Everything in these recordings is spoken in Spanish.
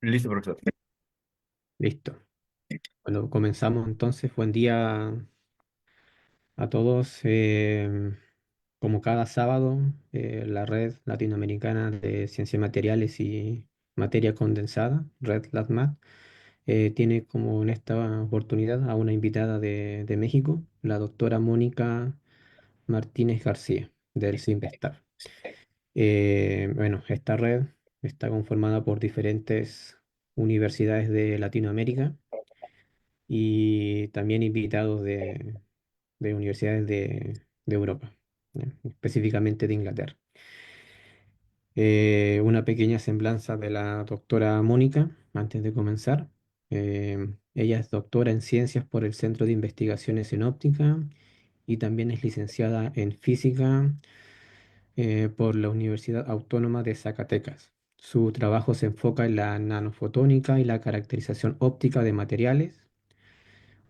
Listo, profesor. Listo. Bueno, comenzamos entonces. Buen día a todos. Como cada sábado, la Red Latinoamericana de Ciencias Materiales y Materia Condensada, Red LATMAT, tiene como en esta oportunidad a una invitada de México, la doctora Mónica Martínez García, del CIMBESTAF. Bueno, esta red está conformada por diferentes universidades de Latinoamérica y también invitados de universidades de Europa, ¿ya? Específicamente de Inglaterra. Una pequeña semblanza de la doctora Mónica antes de comenzar. Ella es doctora en ciencias por el Centro de Investigaciones en Óptica y también es licenciada en física por la Universidad Autónoma de Zacatecas. Su trabajo se enfoca en la nanofotónica y la caracterización óptica de materiales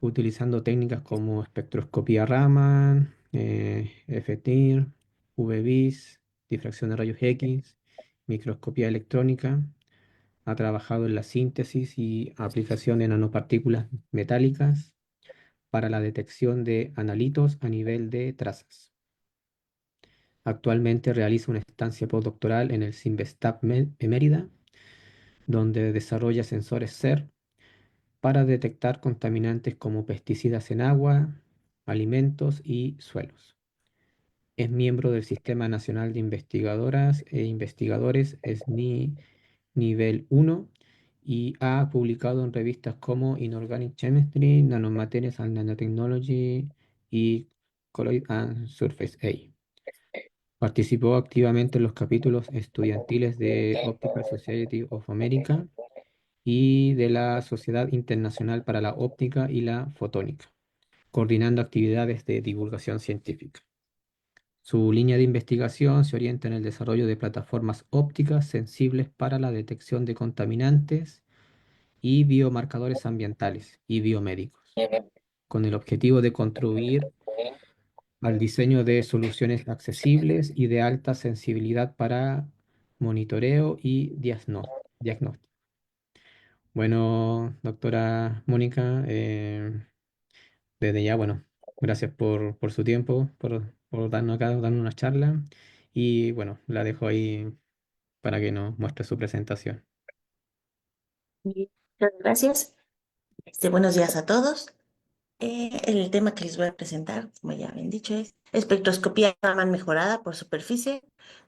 utilizando técnicas como espectroscopía Raman, FTIR, UV-Vis, difracción de rayos X, microscopía electrónica. Ha trabajado en la síntesis y aplicación de nanopartículas metálicas para la detección de analitos a nivel de trazas. Actualmente realiza una estancia postdoctoral en el CIMBESTAP Mérida, donde desarrolla sensores SER para detectar contaminantes como pesticidas en agua, alimentos y suelos. Es miembro del Sistema Nacional de Investigadoras e Investigadores SNI Nivel 1 y ha publicado en revistas como Inorganic Chemistry, Nanomaterials and Nanotechnology y Colloid and Surface A. Participó activamente en los capítulos estudiantiles de Optical Society of America y de la Sociedad Internacional para la Óptica y la Fotónica, coordinando actividades de divulgación científica. Su línea de investigación se orienta en el desarrollo de plataformas ópticas sensibles para la detección de contaminantes y biomarcadores ambientales y biomédicos, con el objetivo de contribuir al diseño de soluciones accesibles y de alta sensibilidad para monitoreo y diagnóstico. Bueno, doctora Mónica, desde ya, bueno, gracias por su tiempo, por darnos acá, darnos una charla y bueno, la dejo ahí para que nos muestre su presentación. Bien, muchas gracias. Buenos días a todos. El tema que les voy a presentar, como ya habían dicho, es espectroscopía Raman mejorada por superficie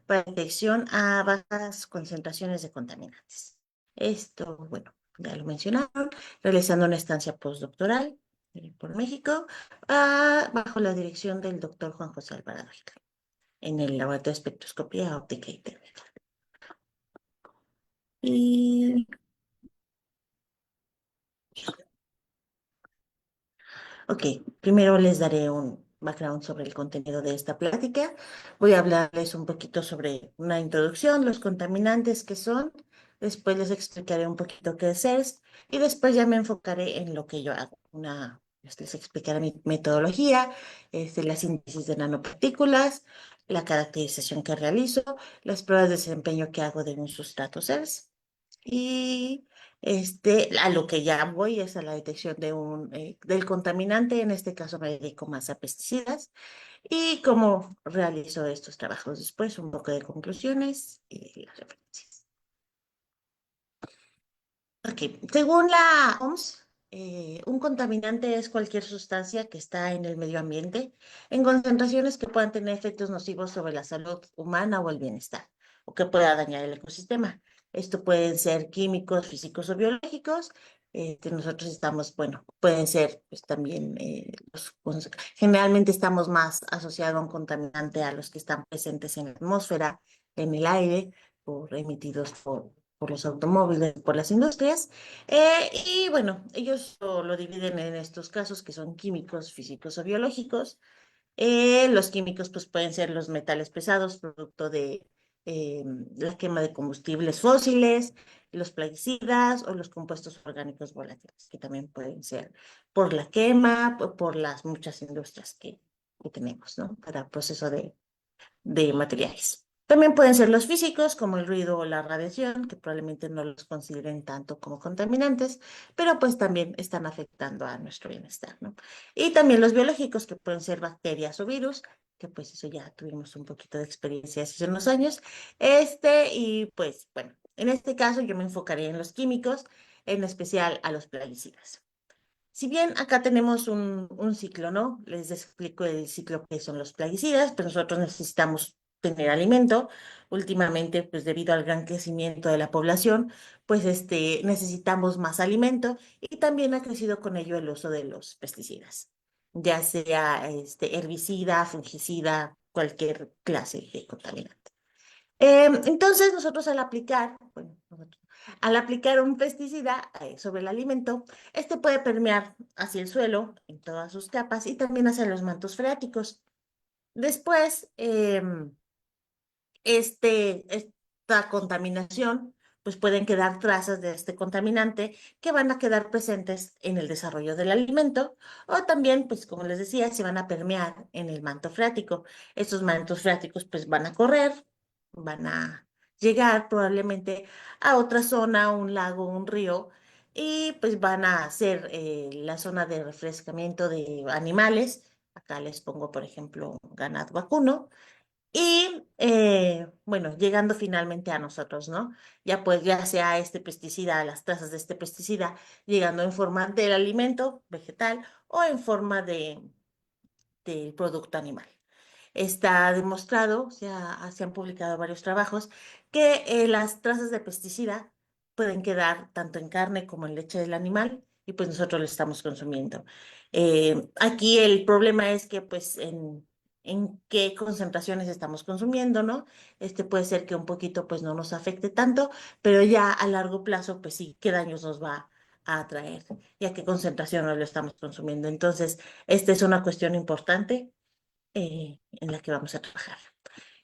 para detección a bajas concentraciones de contaminantes. Esto, bueno, ya lo mencionaron, realizando una estancia postdoctoral por México, bajo la dirección del doctor Juan José Alvarado Gil, en el laboratorio de espectroscopía óptica y térmica. Y Ok, primero les daré un background sobre el contenido de esta plática. Voy a hablarles un poquito sobre una introducción, los contaminantes que son, después les explicaré un poquito qué es ERS y después ya me enfocaré en lo que yo hago. Les explicaré mi metodología, la síntesis de nanopartículas, la caracterización que realizo, las pruebas de desempeño que hago de un sustrato ERS. Y a lo que ya voy es a la detección del contaminante, en este caso me dedico más a pesticidas, y cómo realizo estos trabajos después, un poco de conclusiones y las referencias. Ok, según la OMS, un contaminante es cualquier sustancia que está en el medio ambiente en concentraciones que puedan tener efectos nocivos sobre la salud humana o el bienestar, o que pueda dañar el ecosistema. Esto pueden ser químicos, físicos o biológicos. Nosotros estamos, bueno, pueden ser pues, también, generalmente estamos más asociados a un contaminante a los que están presentes en la atmósfera, en el aire, emitidos por los automóviles, por las industrias. Y bueno, ellos lo dividen en estos casos que son químicos, físicos o biológicos. Los químicos pues pueden ser los metales pesados, producto de eh, la quema de combustibles fósiles, los plaguicidas o los compuestos orgánicos volátiles, que también pueden ser por la quema, por las muchas industrias que tenemos, ¿no? Para proceso de materiales. También pueden ser los físicos, como el ruido o la radiación, que probablemente no los consideren tanto como contaminantes, pero pues también están afectando a nuestro bienestar, ¿no? Y también los biológicos, que pueden ser bacterias o virus, que pues eso ya tuvimos un poquito de experiencia hace unos años. Y pues bueno, en este caso yo me enfocaría en los químicos, en especial a los plaguicidas. Si bien acá tenemos un ciclo, ¿no? Les explico el ciclo que son los plaguicidas, pero nosotros necesitamos tener alimento. Últimamente, pues debido al gran crecimiento de la población, pues necesitamos más alimento y también ha crecido con ello el uso de los pesticidas, ya sea herbicida, fungicida, cualquier clase de contaminante. Entonces, nosotros al aplicar, bueno, al aplicar un pesticida sobre el alimento, este puede permear hacia el suelo en todas sus capas y también hacia los mantos freáticos. Después, esta contaminación, pues pueden quedar trazas de este contaminante que van a quedar presentes en el desarrollo del alimento o también, pues como les decía, se van a permear en el manto freático. Estos mantos freáticos pues van a correr, van a llegar probablemente a otra zona, un lago, un río, y pues van a ser la zona de refrescamiento de animales. Acá les pongo, por ejemplo, ganado vacuno bueno, llegando finalmente a nosotros, ¿no? Ya pues ya sea este pesticida, las trazas de este pesticida, llegando en forma del alimento vegetal o en forma del producto animal. Está demostrado, se han publicado varios trabajos, que las trazas de pesticida pueden quedar tanto en carne como en leche del animal y pues nosotros lo estamos consumiendo. Aquí el problema es que pues en qué concentraciones estamos consumiendo, ¿no? Puede ser que un poquito pues no nos afecte tanto, pero ya a largo plazo pues sí, qué daños nos va a traer y a qué concentración lo estamos consumiendo. Entonces, esta es una cuestión importante en la que vamos a trabajar.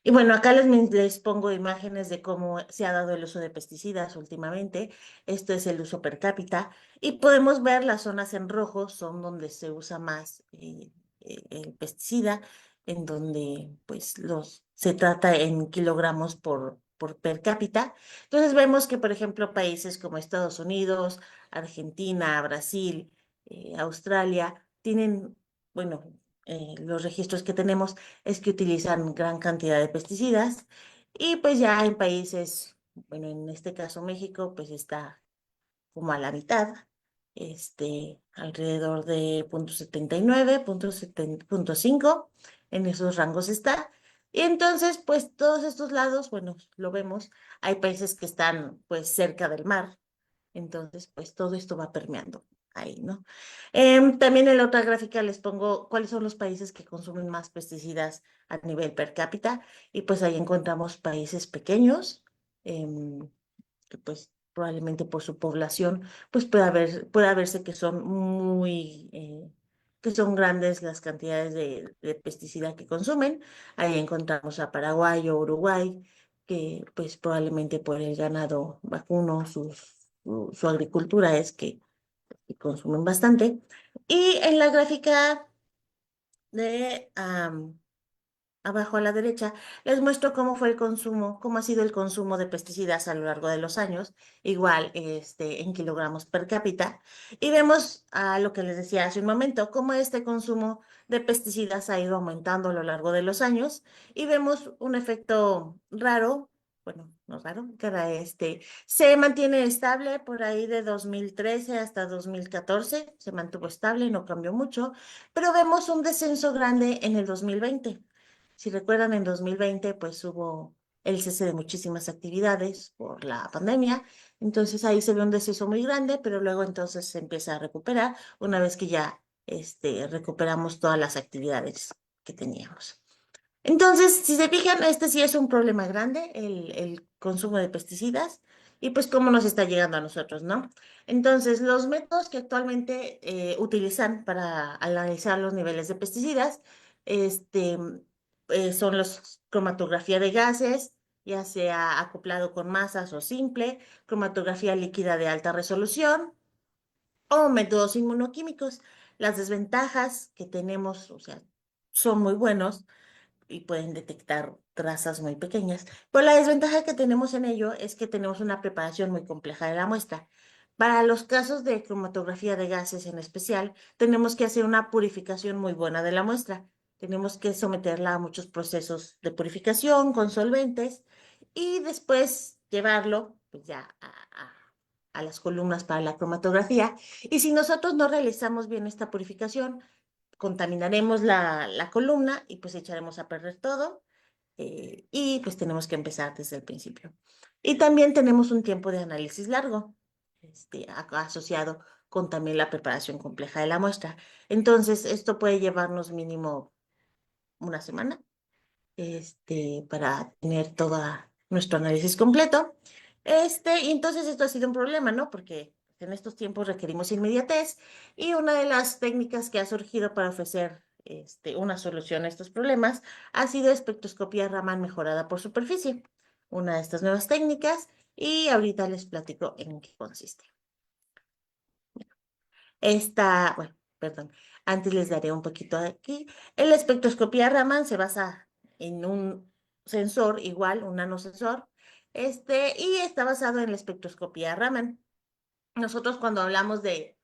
Y bueno, acá les pongo imágenes de cómo se ha dado el uso de pesticidas últimamente. Esto es el uso per cápita. Y podemos ver las zonas en rojo, son donde se usa más el pesticida, en donde pues se trata en kilogramos por per cápita. Entonces vemos que, por ejemplo, países como Estados Unidos, Argentina, Brasil, Australia, tienen, bueno, los registros que tenemos es que utilizan gran cantidad de pesticidas y pues ya en países, bueno, en este caso México, pues está como a la mitad, alrededor de 0,79, 0,5, en esos rangos está. Y entonces, pues todos estos lados, bueno, lo vemos, hay países que están pues cerca del mar, entonces, pues todo esto va permeando ahí, ¿no? También en la otra gráfica les pongo cuáles son los países que consumen más pesticidas a nivel per cápita y pues ahí encontramos países pequeños, que pues probablemente por su población, pues pueda verse que son que son grandes las cantidades de pesticida que consumen. Ahí encontramos a Paraguay o Uruguay, que pues probablemente por el ganado vacuno, su agricultura es que consumen bastante. Y en la gráfica de abajo a la derecha, les muestro cómo fue el consumo, cómo ha sido el consumo de pesticidas a lo largo de los años, igual en kilogramos per cápita, y vemos a lo que les decía hace un momento, cómo este consumo de pesticidas ha ido aumentando a lo largo de los años, y vemos un efecto raro, bueno, no raro, que era se mantiene estable por ahí de 2013 hasta 2014, se mantuvo estable, no cambió mucho, pero vemos un descenso grande en el 2020. Si recuerdan, en 2020 pues hubo el cese de muchísimas actividades por la pandemia, entonces ahí se ve un deceso muy grande, pero luego entonces se empieza a recuperar una vez que ya recuperamos todas las actividades que teníamos. Entonces, si se fijan, este sí es un problema grande, el consumo de pesticidas, y pues cómo nos está llegando a nosotros, ¿no? Entonces, los métodos que actualmente utilizan para analizar los niveles de pesticidas, este, son los cromatografía de gases, ya sea acoplado con masas o simple, cromatografía líquida de alta resolución o métodos inmunoquímicos. Las desventajas que tenemos, o sea, son muy buenos y pueden detectar trazas muy pequeñas. Pero la desventaja que tenemos en ello es que tenemos una preparación muy compleja de la muestra. Para los casos de cromatografía de gases en especial, tenemos que hacer una purificación muy buena de la muestra. Tenemos que someterla a muchos procesos de purificación con solventes y después llevarlo pues ya a las columnas para la cromatografía. Y si nosotros no realizamos bien esta purificación, contaminaremos la columna y pues echaremos a perder todo y pues tenemos que empezar desde el principio. Y también tenemos un tiempo de análisis largo, asociado con también la preparación compleja de la muestra. Entonces, esto puede llevarnos mínimo una semana para tener todo nuestro análisis completo. Y entonces esto ha sido un problema, ¿no? Porque en estos tiempos requerimos inmediatez y una de las técnicas que ha surgido para ofrecer una solución a estos problemas ha sido espectroscopía Raman mejorada por superficie, una de estas nuevas técnicas, y ahorita les platico en qué consiste. Bueno, perdón, antes les daré un poquito aquí. La espectroscopía Raman se basa en un sensor igual, un nanosensor, y está basado en la espectroscopía Raman. Nosotros cuando hablamos de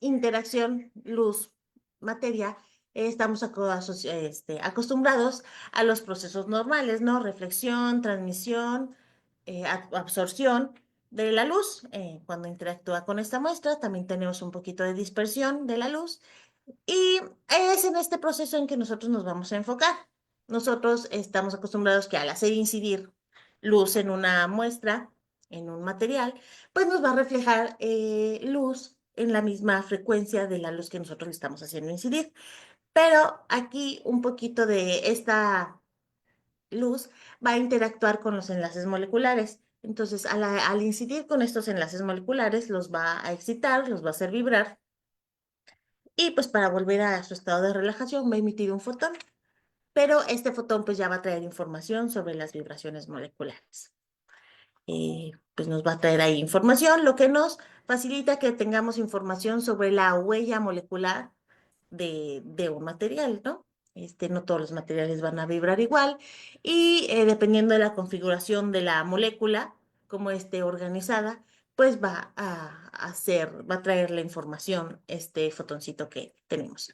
interacción luz-materia, estamos acostumbrados a los procesos normales, ¿no? Reflexión, transmisión, absorción de la luz. Cuando interactúa con esta muestra, también tenemos un poquito de dispersión de la luz. Y es en este proceso en que nosotros nos vamos a enfocar. Nosotros estamos acostumbrados que al hacer incidir luz en una muestra, en un material, pues nos va a reflejar luz en la misma frecuencia de la luz que nosotros le estamos haciendo incidir. Pero aquí un poquito de esta luz va a interactuar con los enlaces moleculares. Entonces, al incidir con estos enlaces moleculares, los va a excitar, los va a hacer vibrar y pues para volver a su estado de relajación va a emitir un fotón, pero este fotón pues ya va a traer información sobre las vibraciones moleculares. Pues nos va a traer ahí información, lo que nos facilita que tengamos información sobre la huella molecular de un material, ¿no? No todos los materiales van a vibrar igual y dependiendo de la configuración de la molécula, como esté organizada, pues va a traer la información, este fotoncito que tenemos.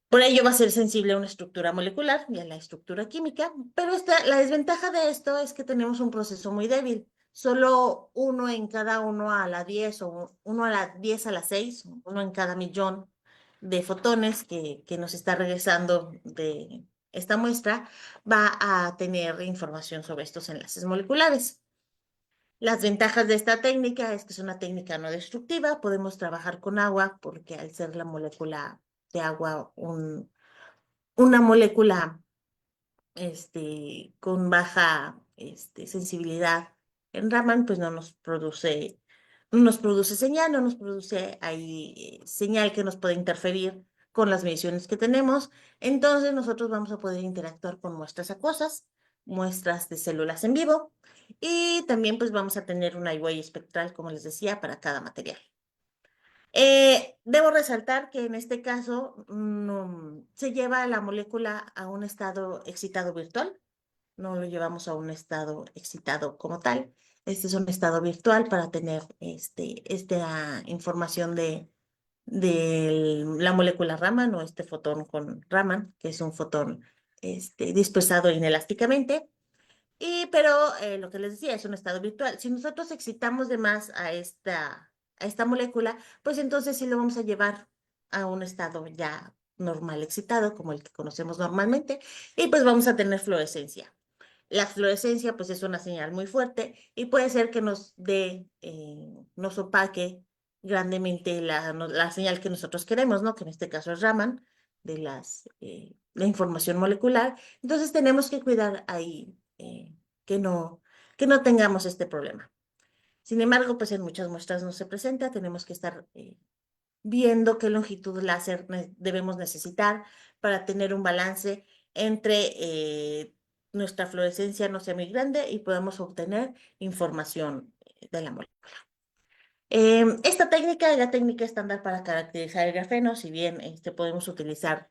Por ello va a ser sensible a una estructura molecular y a la estructura química, pero la desventaja de esto es que tenemos un proceso muy débil. Solo uno en cada 1 a la 10 o 1 a la 10 a la 6, uno en cada millón de fotones que nos está regresando de esta muestra va a tener información sobre estos enlaces moleculares. Las ventajas de esta técnica es que es una técnica no destructiva, podemos trabajar con agua porque al ser la molécula de agua una molécula con baja sensibilidad en Raman, pues no nos produce señal, no nos produce ahí señal que nos puede interferir con las mediciones que tenemos. Entonces nosotros vamos a poder interactuar con muestras acuosas, muestras de células en vivo y también pues vamos a tener una huella espectral, como les decía, para cada material. Debo resaltar que en este caso no, se lleva la molécula a un estado excitado virtual, no lo llevamos a un estado excitado como tal. Este es un estado virtual para tener esta información de la molécula Raman o este fotón con Raman, que es un fotón dispersado inelásticamente. Pero lo que les decía es un estado virtual. Si nosotros excitamos de más a esta molécula, pues entonces sí lo vamos a llevar a un estado ya normal excitado, como el que conocemos normalmente, y pues vamos a tener fluorescencia. La fluorescencia pues es una señal muy fuerte y puede ser que nos opaque grandemente la señal que nosotros queremos, ¿no? Que en este caso es Raman, la información molecular. Entonces tenemos que cuidar ahí que no tengamos este problema. Sin embargo, pues en muchas muestras no se presenta, tenemos que estar viendo qué longitud láser debemos necesitar para tener un balance entre nuestra fluorescencia no sea muy grande y podamos obtener información de la molécula. Esta técnica es la técnica estándar para caracterizar el grafeno, si bien podemos utilizar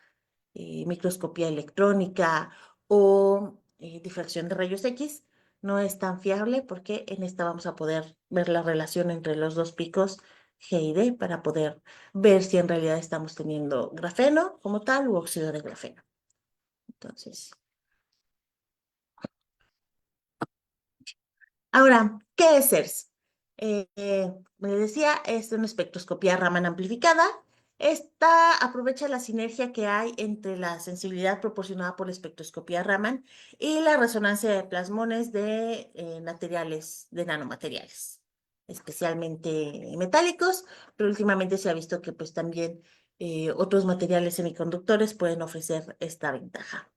microscopía electrónica o difracción de rayos X. No es tan fiable porque en esta vamos a poder ver la relación entre los dos picos G y D para poder ver si en realidad estamos teniendo grafeno como tal u óxido de grafeno. Entonces, ahora, ¿qué es CERS? Me decía, es una espectroscopía Raman amplificada. Esta aprovecha la sinergia que hay entre la sensibilidad proporcionada por la espectroscopía Raman y la resonancia de plasmones de materiales, de nanomateriales, especialmente metálicos, pero últimamente se ha visto que pues también otros materiales semiconductores pueden ofrecer esta ventaja.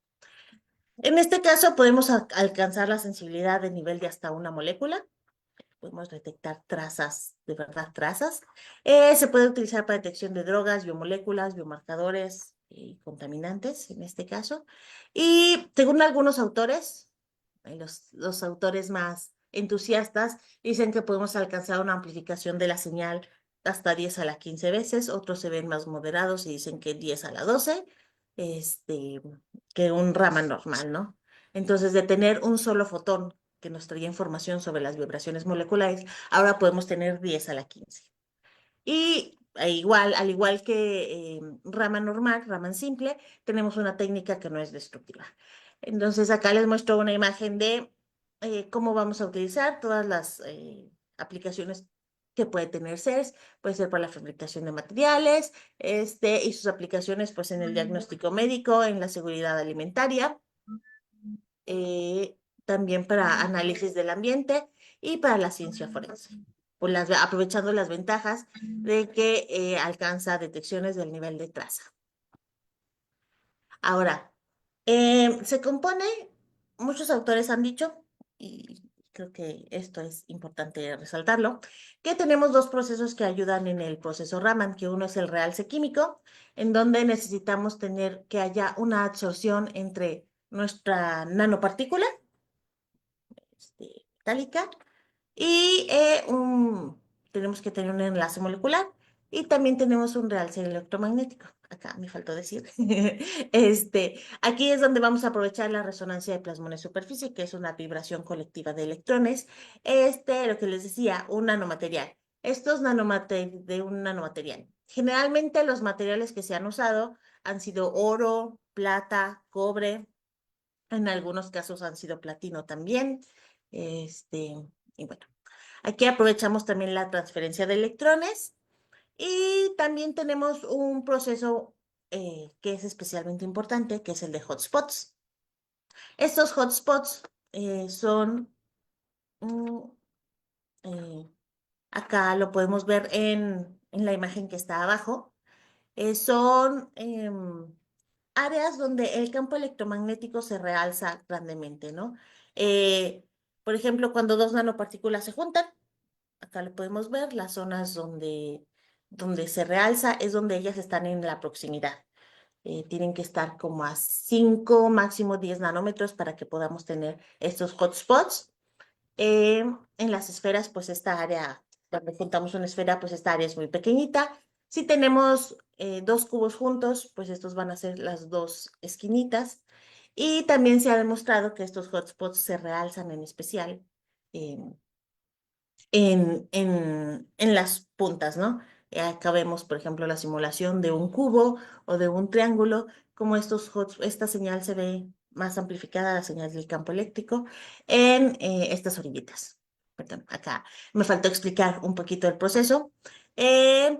En este caso podemos alcanzar la sensibilidad de nivel de hasta una molécula. Podemos detectar trazas, de verdad trazas. Se puede utilizar para detección de drogas, biomoléculas, biomarcadores y contaminantes en este caso. Y según algunos autores, los autores más entusiastas dicen que podemos alcanzar una amplificación de la señal hasta 10 a la 15 veces, otros se ven más moderados y dicen que 10 a la 12, este, que un Raman normal, ¿no? Entonces, de tener un solo fotón que nos traía información sobre las vibraciones moleculares, ahora podemos tener 10 a la 15. Y igual, al igual que Raman normal, Raman simple, tenemos una técnica que no es destructiva. Entonces, acá les muestro una imagen de cómo vamos a utilizar todas las aplicaciones que puede tener CERS. Puede ser para la fabricación de materiales, y sus aplicaciones pues en el diagnóstico médico, en la seguridad alimentaria, eh, también para análisis del ambiente y para la ciencia forense, pues aprovechando las ventajas de que alcanza detecciones del nivel de traza. Ahora, se compone, muchos autores han dicho, y creo que esto es importante resaltarlo, que tenemos dos procesos que ayudan en el proceso Raman, que uno es el realce químico, en donde necesitamos tener que haya una absorción entre nuestra nanopartícula metálica y tenemos que tener un enlace molecular y también tenemos un realce electromagnético. Acá me faltó decir. Aquí es donde vamos a aprovechar la resonancia de plasmones superficie, que es una vibración colectiva de electrones. Lo que les decía, un nanomaterial. Estos nanomateriales de un nanomaterial. Generalmente los materiales que se han usado han sido oro, plata, cobre, en algunos casos han sido platino también. Y bueno, aquí aprovechamos también la transferencia de electrones y también tenemos un proceso que es especialmente importante, que es el de hotspots. Estos hotspots son, mm, eh, acá lo podemos ver en la imagen que está abajo, son áreas donde el campo electromagnético se realza grandemente, ¿no? Eh, por ejemplo, cuando dos nanopartículas se juntan, acá lo podemos ver, las zonas donde se realza es donde ellas están en la proximidad. Tienen que estar como a 5, máximo 10 nanómetros para que podamos tener estos hotspots. En las esferas, pues esta área, cuando juntamos una esfera, pues esta área es muy pequeñita. Si tenemos dos cubos juntos, pues estos van a ser las dos esquinitas. Y también se ha demostrado que estos hotspots se realzan en especial en las puntas, ¿no? Acá vemos, por ejemplo, la simulación de un cubo o de un triángulo, como esta señal se ve más amplificada, la señal del campo eléctrico, en estas orillitas. Perdón, acá me faltó explicar un poquito el proceso. Eh,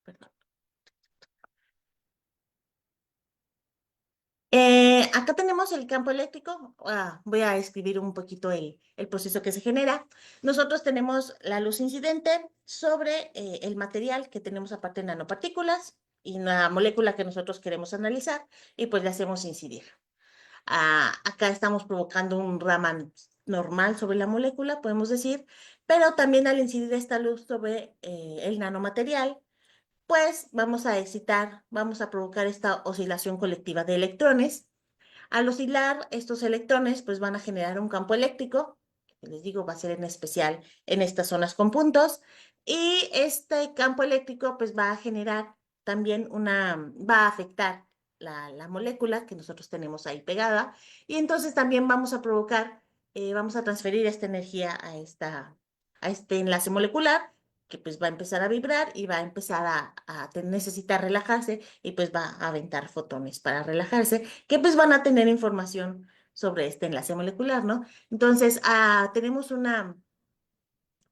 perdón. Acá tenemos el campo eléctrico. Voy a escribir un poquito el proceso que se genera. Nosotros tenemos la luz incidente sobre el material que tenemos aparte de nanopartículas y la molécula que nosotros queremos analizar y pues le hacemos incidir. Acá estamos provocando un Raman normal sobre la molécula, podemos decir, pero también al incidir esta luz sobre el nanomaterial, pues vamos a excitar, vamos a provocar esta oscilación colectiva de electrones. Al oscilar estos electrones, pues van a generar un campo eléctrico, que les digo, va a ser en especial en estas zonas con puntos, y este campo eléctrico pues va a generar también va a afectar la molécula que nosotros tenemos ahí pegada. Y entonces también vamos a provocar, vamos a transferir esta energía a este enlace molecular que pues va a empezar a vibrar y va a empezar necesitar relajarse y pues va a aventar fotones para relajarse, que pues van a tener información sobre este enlace molecular, ¿no? Entonces, tenemos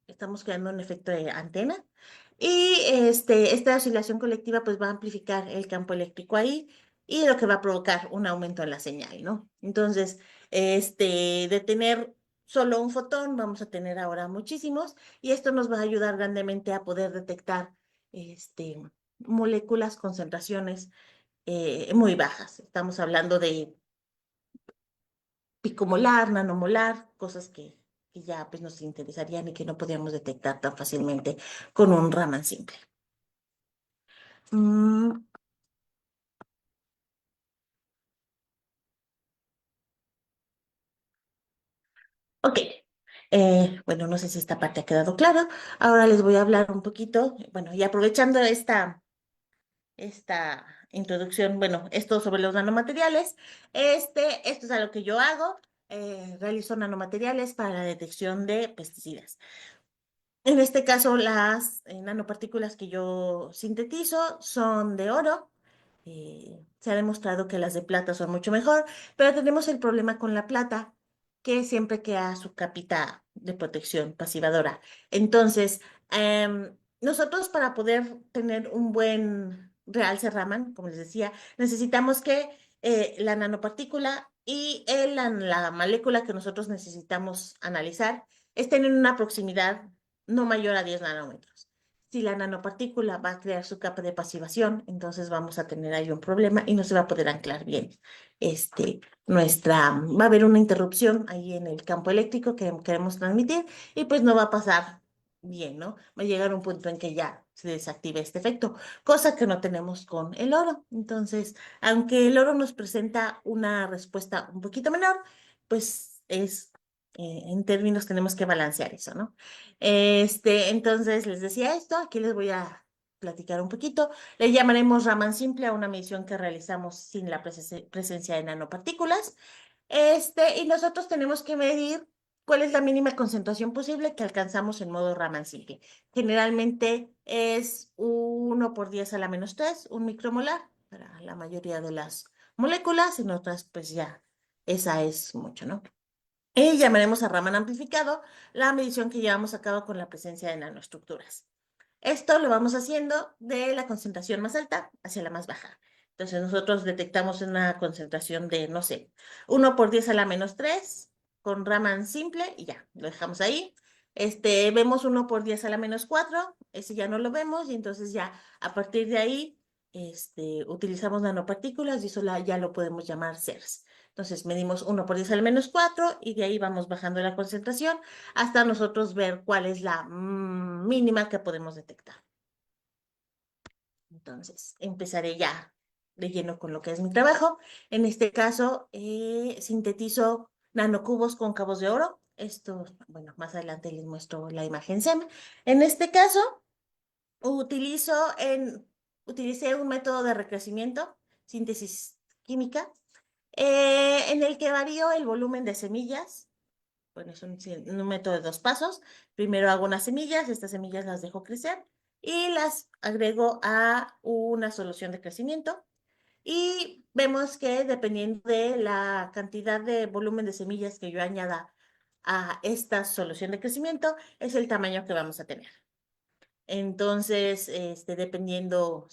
estamos creando un efecto de antena y esta oscilación colectiva pues va a amplificar el campo eléctrico ahí y lo que va a provocar un aumento en la señal, ¿no? Entonces, de tener solo un fotón, vamos a tener ahora muchísimos y esto nos va a ayudar grandemente a poder detectar este, moléculas, concentraciones muy bajas. Estamos hablando de picomolar, nanomolar, cosas que ya pues, nos interesarían y que no podíamos detectar tan fácilmente con un Raman simple. Mm, ok. Bueno, no sé si esta parte ha quedado clara. Ahora les voy a hablar un poquito, bueno, y aprovechando esta introducción, bueno, esto sobre los nanomateriales, esto es algo que yo hago. Realizo nanomateriales para la detección de pesticidas. En este caso, las nanopartículas que yo sintetizo son de oro. Se ha demostrado que las de plata son mucho mejor, pero tenemos el problema con la plata, que siempre queda su capita de protección pasivadora. Entonces, nosotros para poder tener un buen realce Raman, como les decía, necesitamos que la nanopartícula y la molécula que nosotros necesitamos analizar estén en una proximidad no mayor a 10 nanómetros. Si la nanopartícula va a crear su capa de pasivación, entonces vamos a tener ahí un problema y no se va a poder anclar bien. Va a haber una interrupción ahí en el campo eléctrico que queremos transmitir y pues no va a pasar bien, ¿no? Va a llegar un punto en que ya se desactive este efecto, cosa que no tenemos con el oro. Entonces, aunque el oro nos presenta una respuesta un poquito menor, pues en términos tenemos que balancear eso, ¿no? Entonces les decía esto, aquí les voy a platicar un poquito. Le llamaremos Raman simple a una medición que realizamos sin la presencia de nanopartículas. Y nosotros tenemos que medir cuál es la mínima concentración posible que alcanzamos en modo Raman simple. Generalmente es 1 por 10 a la -3, un micromolar para la mayoría de las moléculas, en otras pues ya esa es mucho, ¿no? Y llamaremos a Raman amplificado la medición que llevamos a cabo con la presencia de nanoestructuras. Esto lo vamos haciendo de la concentración más alta hacia la más baja. Entonces nosotros detectamos una concentración de, no sé, 1 por 10 a la -3 con Raman simple y ya, lo dejamos ahí. Vemos 1 por 10 a la -4, ese ya no lo vemos y entonces ya a partir de ahí utilizamos nanopartículas y eso ya lo podemos llamar CERS. Entonces medimos 1 por 10 a la -4 y de ahí vamos bajando la concentración hasta nosotros ver cuál es la mínima que podemos detectar. Entonces, empezaré ya de lleno con lo que es mi trabajo. En este caso, sintetizo nanocubos con cabos de oro. Esto, bueno, más adelante les muestro la imagen SEM. En este caso, utilizo utilicé un método de recrecimiento, síntesis química, en el que varío el volumen de semillas. Bueno, es un método de 2 pasos. Primero hago unas semillas, estas semillas las dejo crecer y las agrego a una solución de crecimiento. Y vemos que dependiendo de la cantidad de volumen de semillas que yo añada a esta solución de crecimiento, es el tamaño que vamos a tener. Entonces, dependiendo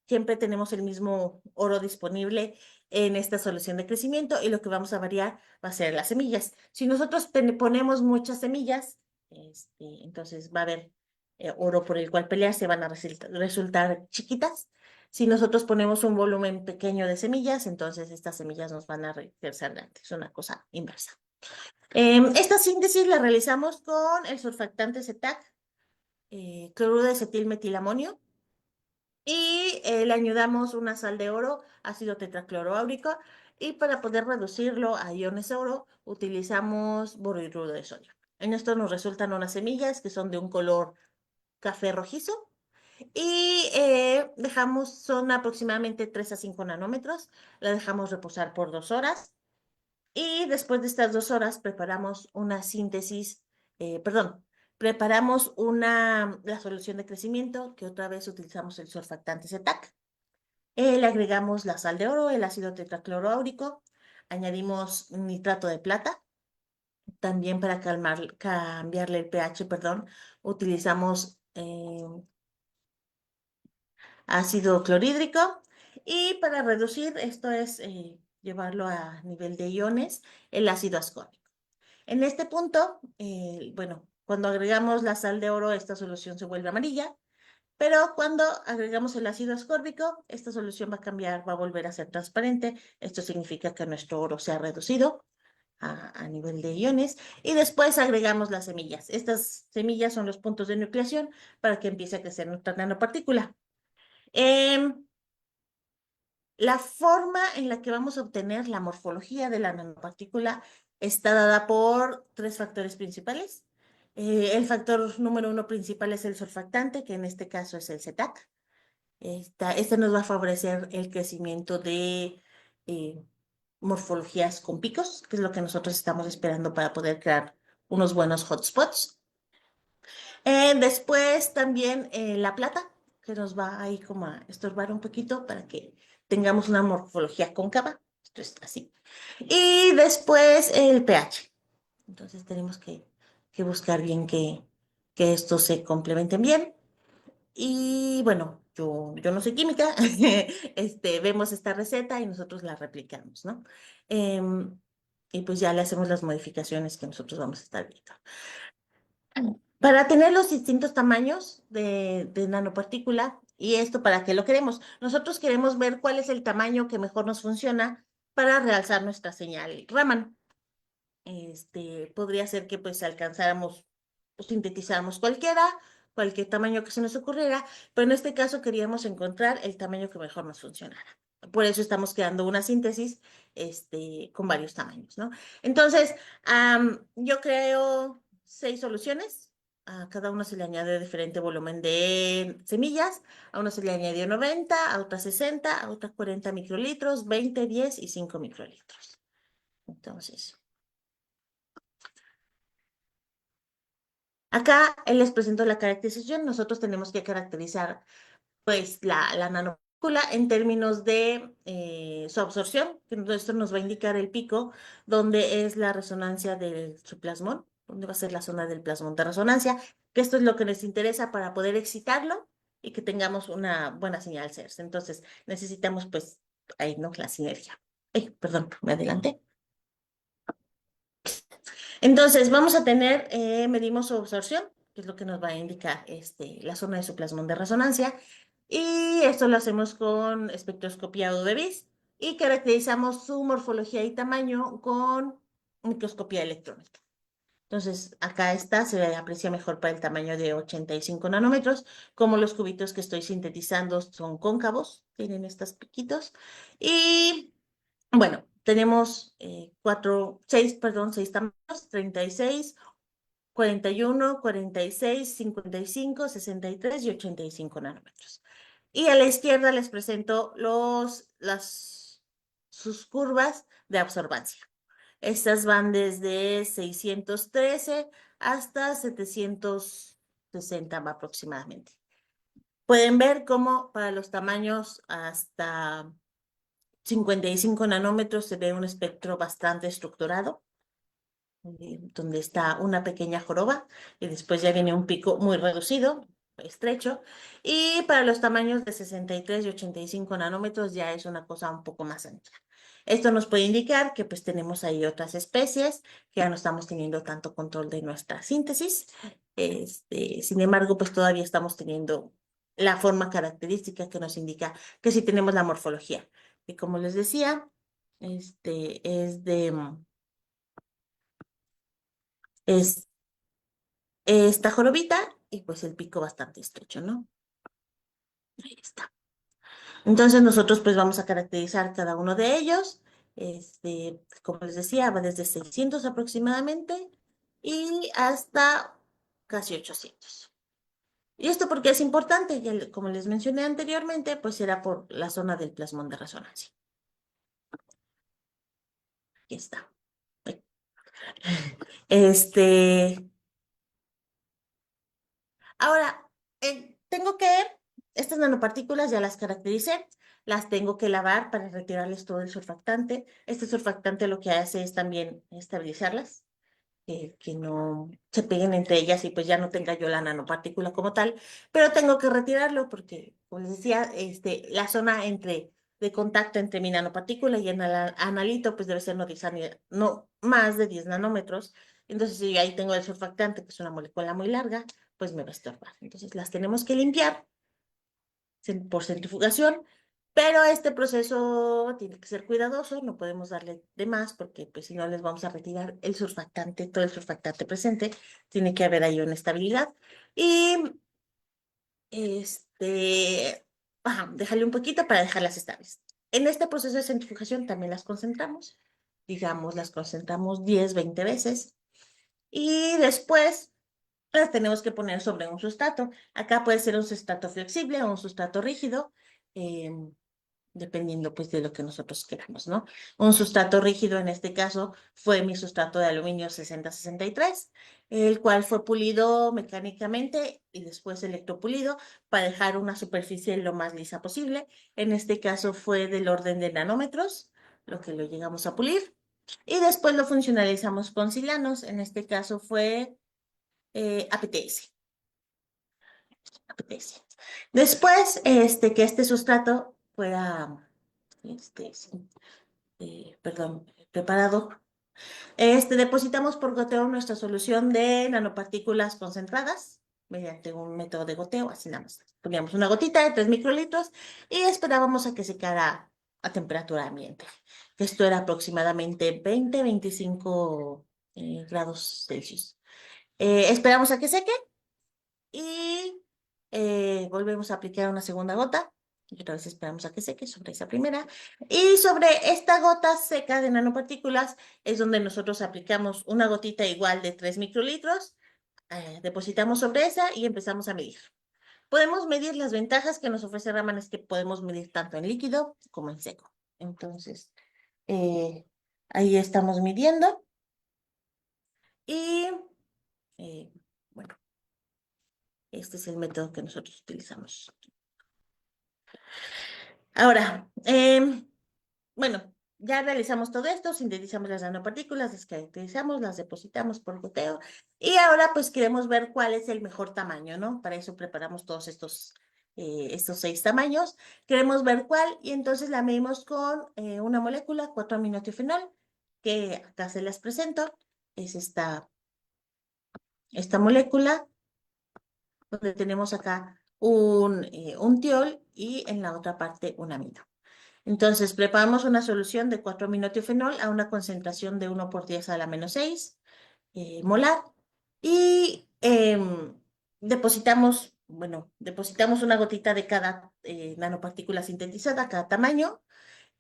siempre tenemos el mismo oro disponible en esta solución de crecimiento y lo que vamos a variar va a ser las semillas. Si nosotros ponemos muchas semillas, entonces va a haber oro por el cual pelear, se van a resultar chiquitas. Si nosotros ponemos un volumen pequeño de semillas, entonces estas semillas nos van a regresar grandes. Es una cosa inversa. Esta síntesis la realizamos con el surfactante CETAC, cloruro de acetilmetilamonio, y le añadamos una sal de oro, ácido tetracloroáurico, y para poder reducirlo a iones oro, utilizamos borhidruro de sodio. En esto nos resultan unas semillas que son de un color café rojizo Y dejamos, son aproximadamente 3 a 5 nanómetros, la dejamos reposar por 2 horas. Y después de estas 2 horas preparamos una síntesis, perdón, preparamos la solución de crecimiento, que otra vez utilizamos el surfactante CETAC. Le agregamos la sal de oro, el ácido tetracloroáurico, añadimos nitrato de plata. También para cambiarle el pH, perdón, utilizamos ácido clorhídrico. Y para reducir, esto es llevarlo a nivel de iones, el ácido ascórbico. En este punto, bueno, cuando agregamos la sal de oro, esta solución se vuelve amarilla, pero cuando agregamos el ácido ascórbico, esta solución va a cambiar, va a volver a ser transparente. Esto significa que nuestro oro se ha reducido a nivel de iones. Y después agregamos las semillas. Estas semillas son los puntos de nucleación para que empiece a crecer nuestra nanopartícula. Em, la forma en la que vamos a obtener la morfología de la nanopartícula está dada por tres factores principales. El factor número uno principal es el surfactante, que en este caso es el CETAC. Este nos va a favorecer el crecimiento de eh, morfologías con picos, que es lo que nosotros estamos esperando para poder crear unos buenos hotspots. Después también la plata, que nos va ahí como a estorbar un poquito para que tengamos una morfología cóncava. Esto es así. Y después el pH. Entonces tenemos que buscar bien que estos se complementen bien. Y bueno, yo no soy química, vemos esta receta y nosotros la replicamos, ¿no? Em, y pues ya le hacemos las modificaciones que nosotros vamos a estar viendo. Para tener los distintos tamaños de nanopartícula, y esto para qué lo queremos. Nosotros queremos ver cuál es el tamaño que mejor nos funciona para realzar nuestra señal Raman. Podría ser que pues alcanzáramos o sintetizáramos cualquier tamaño que se nos ocurriera, pero en este caso queríamos encontrar el tamaño que mejor nos funcionara. Por eso estamos creando una síntesis, con varios tamaños, ¿no? Entonces, yo creo 6 soluciones. A cada una se le añade diferente volumen de semillas. A una se le añadió 90, a otra 60, a otras 40 microlitros, 20, 10 y 5 microlitros. Entonces, acá les presento la caracterización. Nosotros tenemos que caracterizar pues la nanopartícula en términos de su absorción, que esto nos va a indicar el pico, donde es la resonancia su plasmón, donde va a ser la zona del plasmón de resonancia, que esto es lo que nos interesa para poder excitarlo y que tengamos una buena señal CERS. Entonces necesitamos pues ahí, ¿no? La sinergia. Ay, perdón, me adelanté. Entonces, vamos a tener, medimos su absorción, que es lo que nos va a indicar la zona de su plasmón de resonancia, y esto lo hacemos con espectroscopía UV-Vis y caracterizamos su morfología y tamaño con microscopía electrónica. Entonces, acá está, se aprecia mejor para el tamaño de 85 nanómetros, como los cubitos que estoy sintetizando son cóncavos, tienen estos piquitos, y bueno, tenemos seis tamaños, 36, 41, 46, 55, 63 y 85 nanómetros. Y a la izquierda les presento sus curvas de absorbancia. Estas van desde 613 hasta 760 aproximadamente. Pueden ver cómo para los tamaños hasta 55 nanómetros se ve un espectro bastante estructurado, donde está una pequeña joroba y después ya viene un pico muy reducido, estrecho. Y para los tamaños de 63 y 85 nanómetros ya es una cosa un poco más ancha. Esto nos puede indicar que pues tenemos ahí otras especies que ya no estamos teniendo tanto control de nuestra síntesis. Sin embargo, pues todavía estamos teniendo la forma característica que nos indica que sí tenemos la morfología. Y como les decía, es esta jorobita y pues el pico bastante estrecho, ¿no? Ahí está. Entonces nosotros pues vamos a caracterizar cada uno de ellos. Como les decía, va desde 600 aproximadamente y hasta casi 800. ¿Y esto por qué es importante? Como les mencioné anteriormente, pues era por la zona del plasmón de resonancia. Aquí está. Este, ahora, tengo que, estas nanopartículas ya las caractericé, las tengo que lavar para retirarles todo el surfactante. Este surfactante lo que hace es también estabilizarlas, que no se peguen entre ellas y pues ya no tenga yo la nanopartícula como tal, pero tengo que retirarlo porque, como les decía, la zona de contacto entre mi nanopartícula y el analito pues debe ser no más de 10 nanómetros. Entonces, si ahí tengo el surfactante, que es una molécula muy larga, pues me va a estorbar. Entonces, las tenemos que limpiar por centrifugación, pero este proceso tiene que ser cuidadoso, no podemos darle de más porque pues si no les vamos a retirar el surfactante, todo el surfactante presente, tiene que haber ahí una estabilidad. Y déjale un poquito para dejarlas estables. En este proceso de centrifugación también las concentramos, digamos, las concentramos 10 20 veces y después las tenemos que poner sobre un sustrato. Acá puede ser un sustrato flexible o un sustrato rígido, eh, dependiendo pues de lo que nosotros queramos, ¿no? Un sustrato rígido en este caso fue mi sustrato de aluminio 6063, el cual fue pulido mecánicamente y después electropulido para dejar una superficie lo más lisa posible. En este caso fue del orden de nanómetros, lo que lo llegamos a pulir. Y después lo funcionalizamos con silanos, en este caso fue APTS. APTS. Después, que este sustrato fuera, sí, perdón, preparado, depositamos por goteo nuestra solución de nanopartículas concentradas mediante un método de goteo, así nada más. Poníamos una gotita de 3 microlitros y esperábamos a que se quedara a temperatura ambiente. Esto era aproximadamente 20-25 grados Celsius. Esperamos a que seque y volvemos a aplicar una segunda gota. Y otra vez esperamos a que seque sobre esa primera. Y sobre esta gota seca de nanopartículas es donde nosotros aplicamos una gotita igual de 3 microlitros, depositamos sobre esa y empezamos a medir. Podemos medir las ventajas que nos ofrece Raman es que podemos medir tanto en líquido como en seco. Entonces, eh, ahí estamos midiendo y eh, bueno, este es el método que nosotros utilizamos. Ahora, bueno, ya realizamos todo esto, sintetizamos las nanopartículas, las caracterizamos, las depositamos por goteo y ahora pues queremos ver cuál es el mejor tamaño, ¿no? Para eso preparamos todos estos 6 tamaños. Queremos ver cuál y entonces la medimos con una molécula, 4-aminotiofenol, que acá se las presento. Es esta molécula donde tenemos acá un tiol y en la otra parte un amino. Entonces, preparamos una solución de 4-aminotiofenol a una concentración de 1 por 10 a la-6 molar y depositamos una gotita de cada nanopartícula sintetizada, cada tamaño,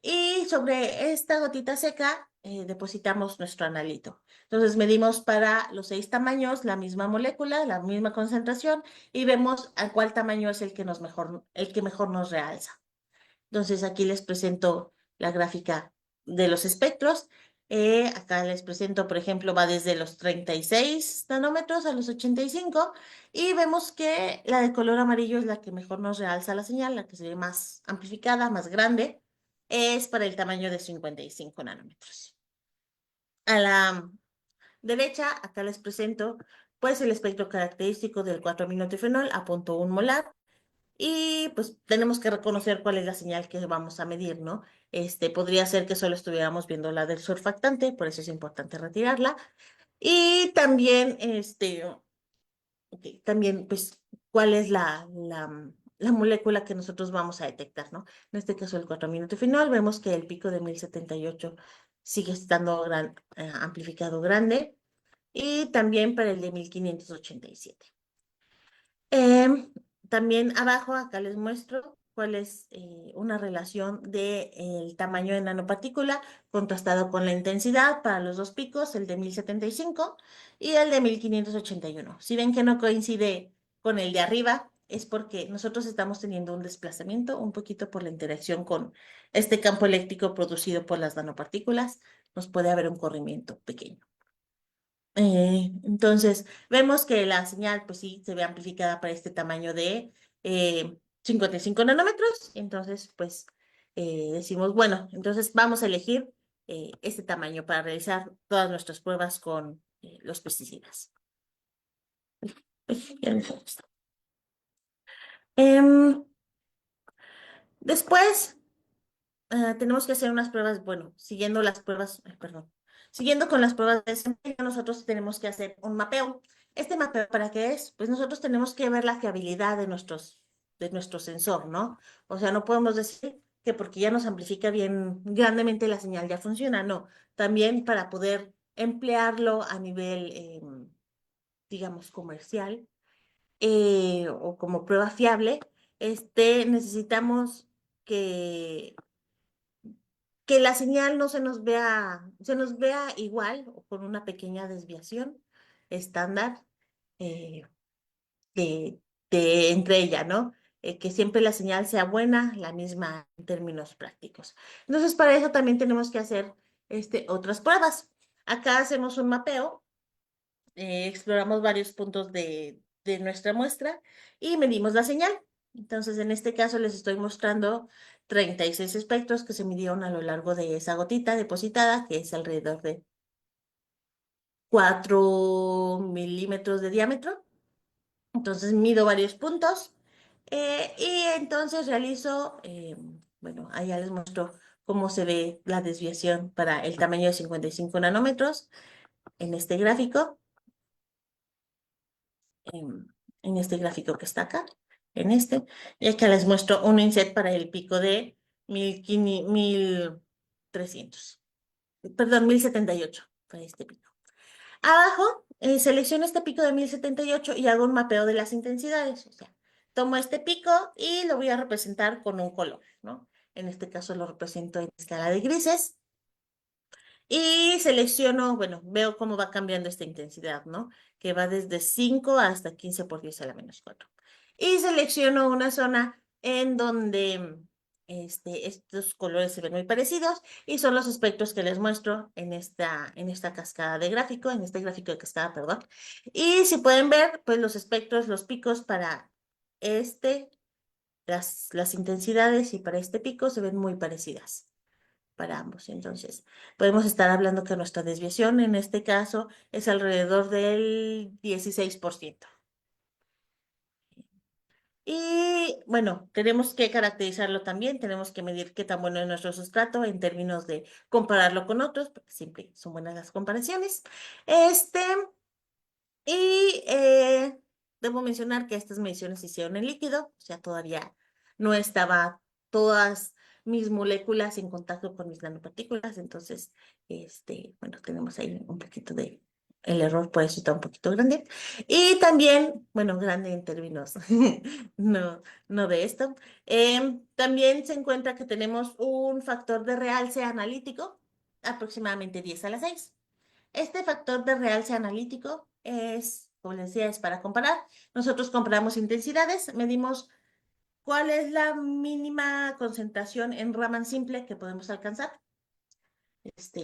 y sobre esta gotita seca depositamos nuestro analito. Entonces, medimos para los 6 tamaños la misma molécula, la misma concentración, y vemos a cuál tamaño es el que mejor nos realza. Entonces aquí les presento la gráfica de los espectros. Acá les presento, por ejemplo, va desde los 36 nanómetros a los 85 y vemos que la de color amarillo es la que mejor nos realza la señal, la que se ve más amplificada, más grande, es para el tamaño de 55 nanómetros. A la derecha, acá les presento pues el espectro característico del 4-aminotrifenol a 0,1 molar. Y pues tenemos que reconocer cuál es la señal que vamos a medir, ¿no? Podría ser que solo estuviéramos viendo la del surfactante, por eso es importante retirarla. Y también, también, pues, cuál es la molécula que nosotros vamos a detectar, ¿no? En este caso, el 4-aminotrifenol, vemos que el pico de 1078 sigue estando amplificado grande. Y también para el de 1587. Em, También abajo, acá les muestro cuál es una relación del tamaño de nanopartícula contrastado con la intensidad para los dos picos, el de 1075 y el de 1581. Si ven que no coincide con el de arriba, es porque nosotros estamos teniendo un desplazamiento un poquito por la interacción con este campo eléctrico producido por las nanopartículas. Nos puede haber un corrimiento pequeño. Entonces, vemos que la señal, pues sí, se ve amplificada para este tamaño de 55 nanómetros. Entonces, pues decimos, bueno, entonces vamos a elegir este tamaño para realizar todas nuestras pruebas con los pesticidas. Ya les gusta. Em, Después, tenemos que hacer unas pruebas, bueno, siguiendo las pruebas, perdón, siguiendo con las pruebas de desempeño, nosotros tenemos que hacer un mapeo. ¿Este mapeo para qué es? Pues nosotros tenemos que ver la fiabilidad de nuestro sensor, ¿no? O sea, no podemos decir que porque ya nos amplifica bien grandemente la señal ya funciona, no. También para poder emplearlo a nivel, digamos, comercial o como prueba fiable, necesitamos que que la señal no se nos vea igual o con una pequeña desviación estándar eh, de, entre ella, ¿no? Que siempre la señal sea buena, la misma en términos prácticos. Entonces, para eso también tenemos que hacer otras pruebas. Acá hacemos un mapeo, exploramos varios puntos de nuestra muestra y medimos la señal. Entonces, en este caso les estoy mostrando 36 espectros que se midieron a lo largo de esa gotita depositada, que es alrededor de 4 milímetros de diámetro. Entonces, mido varios puntos y entonces realizo, bueno, ahí ya les muestro cómo se ve la desviación para el tamaño de 55 nanómetros en este gráfico. En este gráfico que está acá, en este, y acá les muestro un inset para el pico de 1300, perdón, 1078 para este pico. Abajo selecciono este pico de 1078 y hago un mapeo de las intensidades, o sea, tomo este pico y lo voy a representar con un color, ¿no? En este caso lo represento en escala de grises. Y selecciono, bueno, veo cómo va cambiando esta intensidad, ¿no? Que va desde 5 hasta 15 por 10 a la menos 4. Y selecciono una zona en donde estos colores se ven muy parecidos y son los espectros que les muestro en esta cascada de gráfico, en este gráfico de cascada, perdón. Y si pueden ver, pues los espectros, los picos para este, las intensidades y para este pico se ven muy parecidas para ambos. Entonces, podemos estar hablando que nuestra desviación en este caso es alrededor del 16%. Y bueno, tenemos que caracterizarlo también, tenemos que medir qué tan bueno es nuestro sustrato en términos de compararlo con otros, porque siempre son buenas las comparaciones. Este, y debo mencionar que estas mediciones se hicieron en líquido, o sea, todavía no estaba todas mis moléculas en contacto con mis nanopartículas, entonces, bueno, tenemos ahí un poquito de, el error por eso está un poquito grande. Y también, bueno, grande en términos, no, no de esto. También se encuentra que tenemos un factor de realce analítico, aproximadamente 10 a la 6. Este factor de realce analítico es, como les decía, es para comparar. Nosotros comparamos intensidades, medimos cuál es la mínima concentración en Raman simple que podemos alcanzar.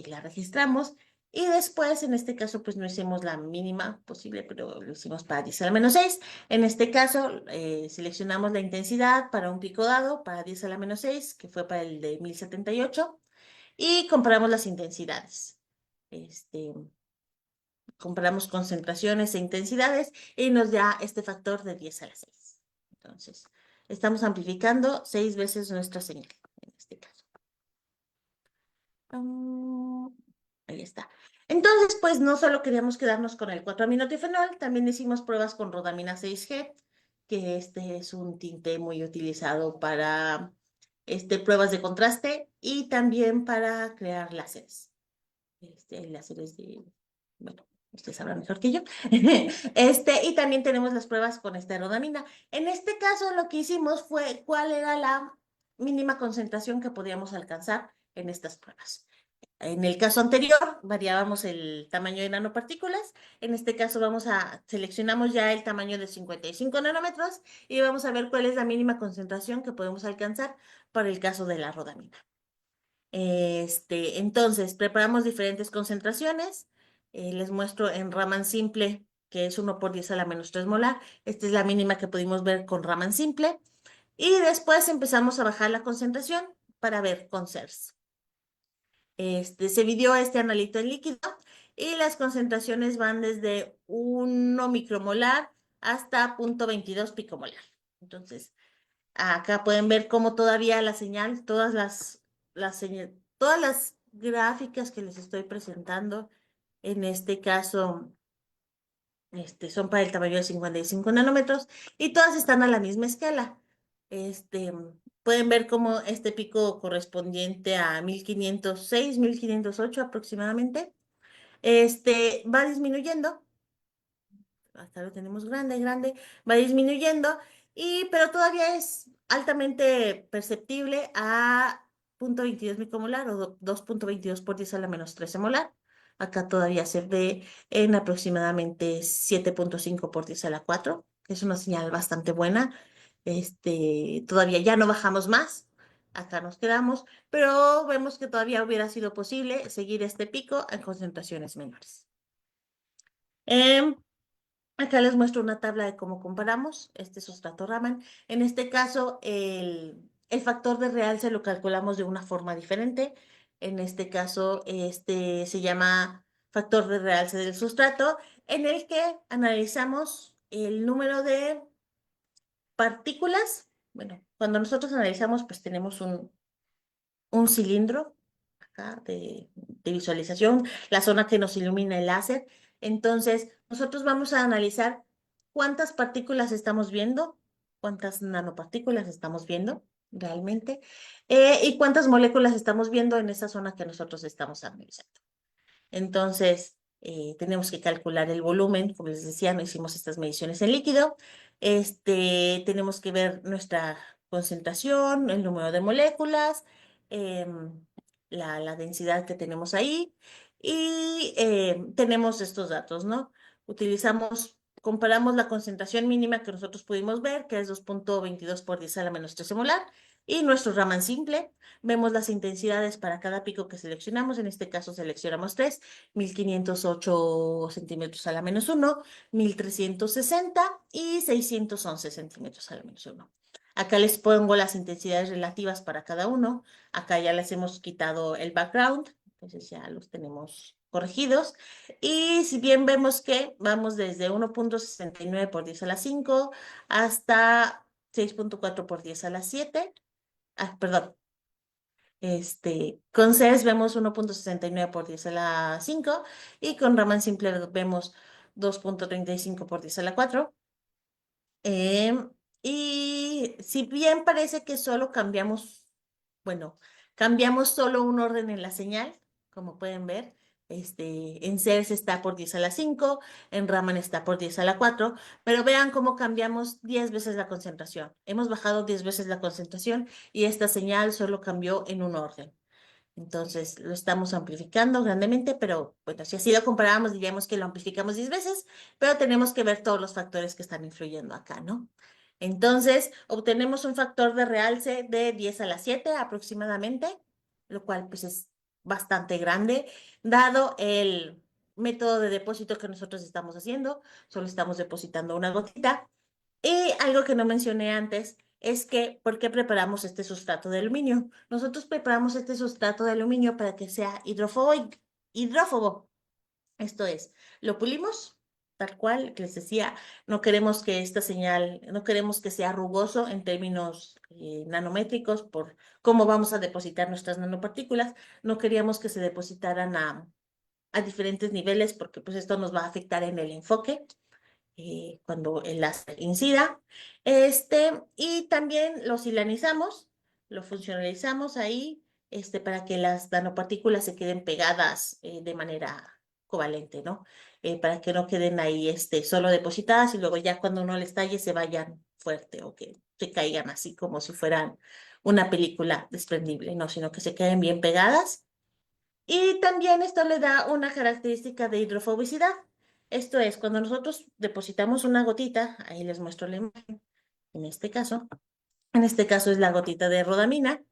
La registramos y después, en este caso, pues no hicimos la mínima posible, pero lo hicimos para 10 a la menos 6. En este caso, seleccionamos la intensidad para un pico dado, para 10 a la menos 6, que fue para el de 1078, y comparamos las intensidades. Comparamos concentraciones e intensidades y nos da este factor de 10 a la 6. Entonces, estamos amplificando 6 veces nuestra señal, en este caso. Ahí está. Entonces, pues no solo queríamos quedarnos con el 4-aminotefenol, también hicimos pruebas con rodamina 6G, que este es un tinte muy utilizado para pruebas de contraste y también para crear láseres. Láseres de, bueno, ustedes sabrán mejor que yo. Y también tenemos las pruebas con esta rodamina. En este caso, lo que hicimos fue cuál era la mínima concentración que podíamos alcanzar en estas pruebas. En el caso anterior, variábamos el tamaño de nanopartículas. En este caso, seleccionamos ya el tamaño de 55 nanómetros y vamos a ver cuál es la mínima concentración que podemos alcanzar para el caso de la rodamina. Entonces, preparamos diferentes concentraciones. Les muestro en Raman simple, que es 1 por 10 a la -3 molar. Esta es la mínima que pudimos ver con Raman simple. Y después empezamos a bajar la concentración para ver con CERS. Se midió este analito en líquido y las concentraciones van desde 1 micromolar hasta 0,22 picomolar. Entonces, acá pueden ver cómo todavía la señal, todas las gráficas que les estoy presentando, en este caso, son para el tamaño de 55 nanómetros y todas están a la misma escala. Este, pueden ver cómo este pico correspondiente a 1506, 1508 aproximadamente, va disminuyendo hasta lo tenemos grande, grande, va disminuyendo, pero todavía es altamente perceptible a 0,22 micomolar o 2,22 por 10 a la -13 molar. Acá todavía se ve en aproximadamente 7,5 por 10 a la 4, que es una señal bastante buena. Todavía ya no bajamos más, acá nos quedamos, pero vemos que todavía hubiera sido posible seguir este pico en concentraciones menores. Em, Acá les muestro una tabla de cómo comparamos este sustrato Raman. En este caso, el factor de realce lo calculamos de una forma diferente. En este caso, se llama factor de realce del sustrato, en el que analizamos el número de partículas. Bueno, cuando nosotros analizamos, pues tenemos un cilindro acá de visualización, la zona que nos ilumina el láser. Entonces, nosotros vamos a analizar cuántas partículas estamos viendo, cuántas nanopartículas estamos viendo realmente, y cuántas moléculas estamos viendo en esa zona que nosotros estamos analizando. Entonces, tenemos que calcular el volumen, como les decía, no hicimos estas mediciones en líquido. Tenemos que ver nuestra concentración, el número de moléculas, la densidad que tenemos ahí y tenemos estos datos, ¿no? Comparamos la concentración mínima que nosotros pudimos ver, que es 2,22 por 10 a la -13 molar, y nuestro Raman simple. Vemos las intensidades para cada pico que seleccionamos. En este caso seleccionamos 3, 1508 centímetros a la -1, 1360 y 611 centímetros a la -1. Acá les pongo las intensidades relativas para cada uno. Acá ya les hemos quitado el background, entonces ya los tenemos corregidos. Y si bien vemos que vamos desde 1,69 por 10 a la 5 hasta 6,4 por 10 a la 7. Perdón, con CES vemos 1,69 por 10 a la 5 y con Raman simple vemos 2,35 por 10 a la 4. Em, y si bien parece que solo cambiamos, bueno, cambiamos solo un orden en la señal, como pueden ver, en CERS está por 10 a la 5, en Raman está por 10 a la 4, pero vean cómo cambiamos 10 veces la concentración. Hemos bajado 10 veces la concentración y esta señal solo cambió en un orden. Entonces lo estamos amplificando grandemente, pero bueno, si así lo comparáramos, diríamos que lo amplificamos 10 veces, pero tenemos que ver todos los factores que están influyendo acá, ¿no? Entonces, obtenemos un factor de realce de 10 a la 7 aproximadamente, lo cual pues es bastante grande, dado el método de depósito que nosotros estamos haciendo, solo estamos depositando una gotita. Y algo que no mencioné antes es que, ¿por qué preparamos este sustrato de aluminio? Nosotros preparamos este sustrato de aluminio para que sea hidrófobo. Esto es, lo pulimos tal cual, que les decía, no queremos que esta señal, no queremos que sea rugoso en términos nanométricos por cómo vamos a depositar nuestras nanopartículas. No queríamos que se depositaran a diferentes niveles porque pues esto nos va a afectar en el enfoque cuando el láser incida. Y también lo silanizamos, lo funcionalizamos ahí, para que las nanopartículas se queden pegadas de manera covalente, ¿no? Para que no queden ahí solo depositadas y luego ya cuando uno les talle se vayan fuerte o que se caigan así como si fueran una película desprendible, ¿no? Sino que se queden bien pegadas Y también esto le da una característica de hidrofobicidad. Esto es, cuando nosotros depositamos una gotita, ahí les muestro la imagen, en este caso, en este caso es la gotita de rodamina,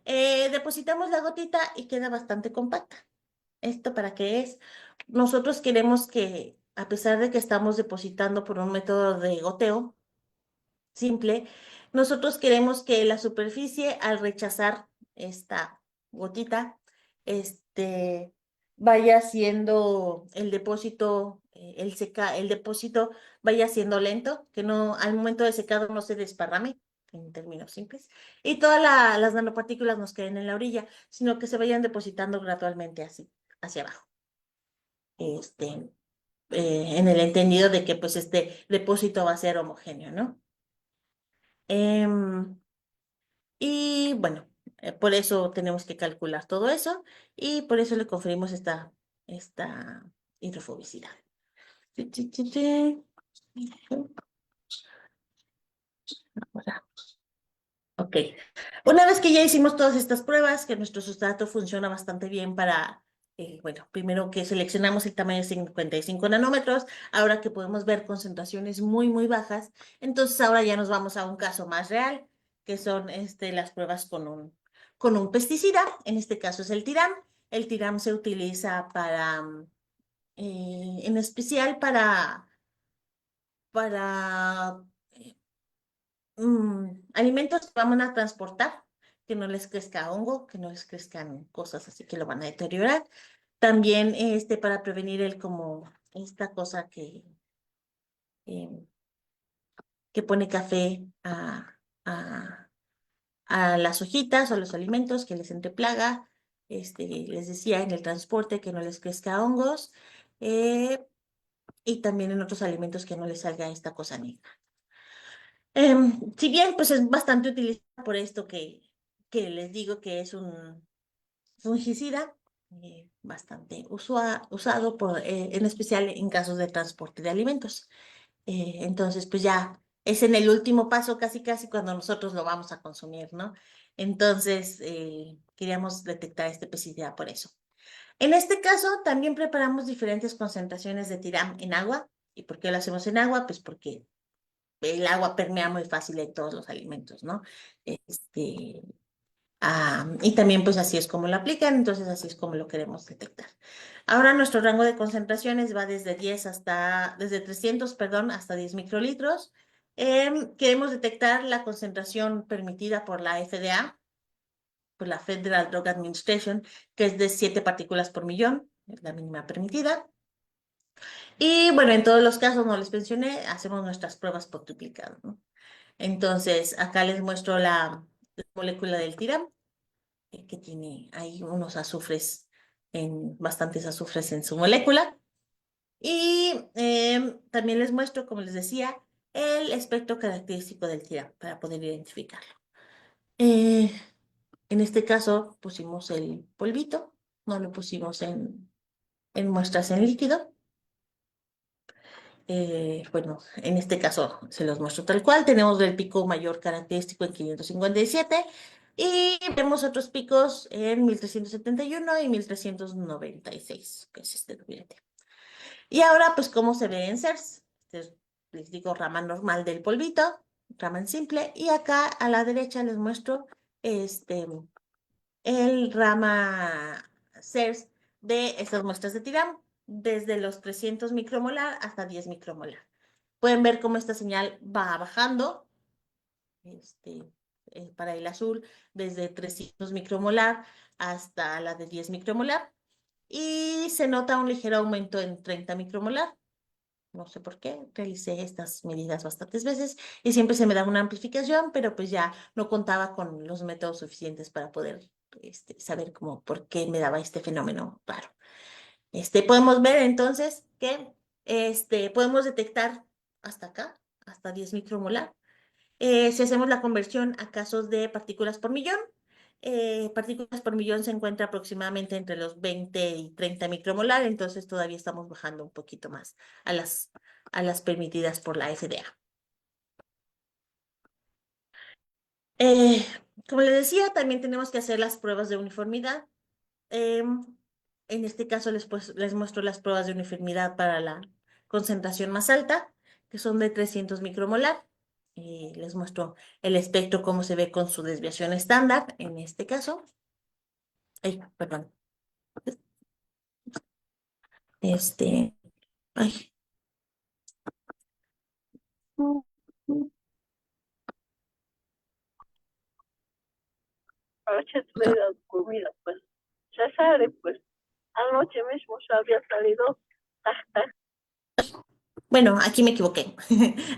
depositamos la gotita y queda bastante compacta. ¿Esto para qué es? Nosotros queremos que, a pesar de que estamos depositando por un método de goteo simple, nosotros queremos que la superficie, al rechazar esta gotita, este, vaya siendo el depósito, el depósito vaya siendo lento, que no, al momento de secado no se desparrame, en términos simples, y todas las nanopartículas nos queden en la orilla, sino que se vayan depositando gradualmente así, hacia abajo. Este, en el entendido de que pues este depósito va a ser homogéneo, ¿no? Em, y bueno, por eso tenemos que calcular todo eso y por eso le conferimos esta hidrofobicidad. Chi, chi, chi, chi. Ahora, ok. Una vez que ya hicimos todas estas pruebas, que nuestro sustrato funciona bastante bien para, bueno, primero que seleccionamos el tamaño de 55 nanómetros, ahora que podemos ver concentraciones muy, muy bajas, entonces ahora ya nos vamos a un caso más real, que son las pruebas con un pesticida, en este caso es el TIRAM. El TIRAM se utiliza en especial para alimentos que vamos a transportar, que no les crezca hongo, que no les crezcan cosas así que lo van a deteriorar. También para prevenir el como esta cosa eh, que pone café a las hojitas o los alimentos, que les entre plaga. Les decía en el transporte que no les crezca hongos. Y también en otros alimentos que no les salga esta cosa negra. Si bien pues es bastante utilizado por esto que les digo que es un fungicida, bastante usado en especial en casos de transporte de alimentos. Entonces pues ya es en el último paso casi casi cuando nosotros lo vamos a consumir, ¿no? Entonces queríamos detectar este pesticida por eso. En este caso también preparamos diferentes concentraciones de tiram en agua. ¿Y por qué lo hacemos en agua? Pues porque el agua permea muy fácil en todos los alimentos, ¿no? Este, y también pues así es como lo aplican, entonces así es como lo queremos detectar. Ahora nuestro rango de concentraciones va desde 300, perdón, hasta 10 microlitros. Queremos detectar la concentración permitida por la FDA, por la Federal Drug Administration, que es de 7 partículas por millón, es la mínima permitida. Y bueno, en todos los casos, no les mencioné, hacemos nuestras pruebas por duplicado, ¿no? Entonces, acá les muestro la molécula del tiram, que tiene ahí unos azufres, bastantes azufres en su molécula. Y también les muestro, como les decía, el espectro característico del tiram para poder identificarlo. Eh, en este caso pusimos el polvito, no lo pusimos en muestras en líquido. Bueno, en este caso se los muestro tal cual. Tenemos el pico mayor característico en 557 y vemos otros picos en 1371 y 1396, que es este doblete. Y ahora, pues, ¿cómo se ve en CERS? Les digo rama normal del polvito, rama en simple, y acá a la derecha les muestro este, el rama CERS de estas muestras de TIRAM, desde los 300 micromolar hasta 10 micromolar. Pueden ver cómo esta señal va bajando, este, para el azul, desde 300 micromolar hasta la de 10 micromolar. Y se nota un ligero aumento en 30 micromolar. No sé por qué, realicé estas medidas bastantes veces y siempre se me da una amplificación, pero pues ya no contaba con los métodos suficientes para poder saber cómo por qué me daba este fenómeno raro. Podemos ver entonces que podemos detectar hasta acá, hasta 10 micromolar. Si hacemos la conversión a casos de partículas por millón, partículas por millón se encuentra aproximadamente entre los 20 y 30 micromolar, entonces todavía estamos bajando un poquito más a las permitidas por la FDA. Eh, Como les decía, también tenemos que hacer las pruebas de uniformidad. En este caso les muestro las pruebas de uniformidad para la concentración más alta, que son de 300 micromolar. Les muestro el espectro, cómo se ve con su desviación estándar, en este caso. Ay, perdón. Este, ay. Anoche tuve la comida, pues ya sabe, pues anoche mismo se había salido. Bueno, aquí me equivoqué.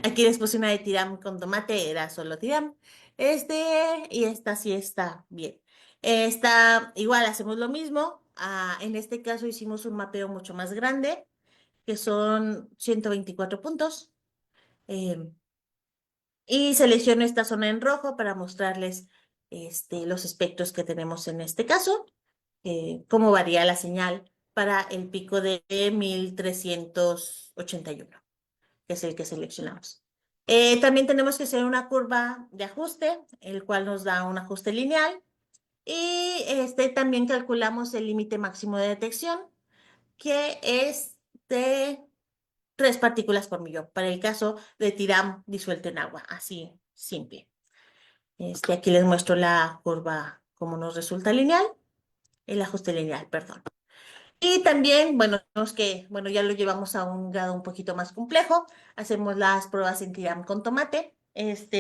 Aquí les puse una de tiram con tomate, era solo tiram. Y esta sí está bien. Esta, igual hacemos lo mismo. En este caso hicimos un mapeo mucho más grande, que son 124 puntos. Em, y selecciono esta zona en rojo para mostrarles los espectros que tenemos en este caso, cómo varía la señal para el pico de 1381, que es el que seleccionamos. También tenemos que hacer una curva de ajuste, el cual nos da un ajuste lineal. Y también calculamos el límite máximo de detección, que es de 3 partículas por millón, para el caso de tiram disuelto en agua, así simple. Aquí les muestro la curva, cómo nos resulta lineal, el ajuste lineal, perdón. Y también, bueno, bueno, ya lo llevamos a un grado un poquito más complejo. Hacemos las pruebas en tiram con tomate.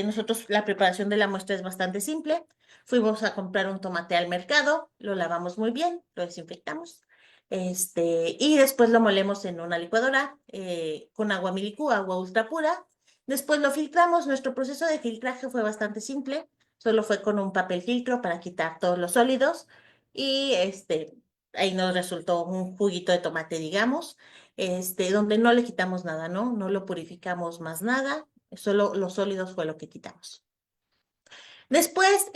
Nosotros, la preparación de la muestra es bastante simple. Fuimos a comprar un tomate al mercado, lo lavamos muy bien, lo desinfectamos. Y después lo molemos en una licuadora con agua milicú, agua ultra pura. Después lo filtramos. Nuestro proceso de filtraje fue bastante simple. Solo fue con un papel filtro para quitar todos los sólidos. Y ahí nos resultó un juguito de tomate, digamos, donde no le quitamos nada, ¿no? No lo purificamos más nada, solo los sólidos fue lo que quitamos. Después,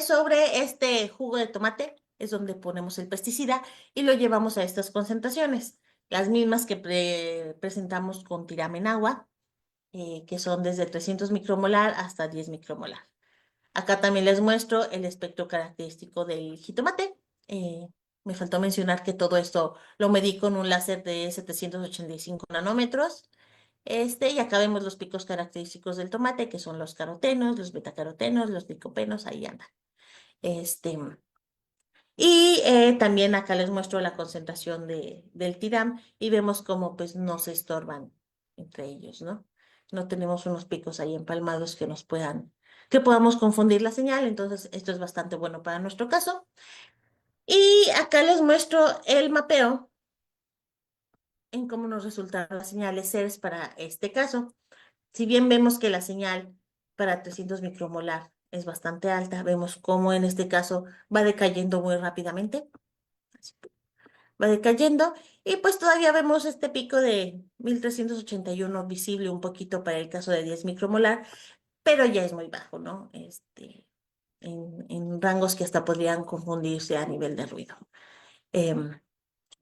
sobre este jugo de tomate es donde ponemos el pesticida y lo llevamos a estas concentraciones, las mismas que presentamos con tiram en agua, que son desde 300 micromolar hasta 10 micromolar. Acá también les muestro el espectro característico del jitomate. Eh, Me faltó mencionar que todo esto lo medí con un láser de 785 nanómetros. Y acá vemos los picos característicos del tomate, que son los carotenos, los betacarotenos, los licopenos, ahí anda. Este, también acá les muestro la concentración del tiram y vemos cómo pues no se estorban entre ellos, ¿no? No tenemos unos picos ahí empalmados que podamos confundir la señal, entonces esto es bastante bueno para nuestro caso. Y acá les muestro el mapeo en cómo nos resultan las señales CERS para este caso. Si bien vemos que la señal para 300 micromolar es bastante alta, vemos cómo en este caso va decayendo muy rápidamente. Va decayendo y pues todavía vemos este pico de 1381 visible un poquito para el caso de 10 micromolar, pero ya es muy bajo, ¿no? En rangos que hasta podrían confundirse a nivel de ruido. Em,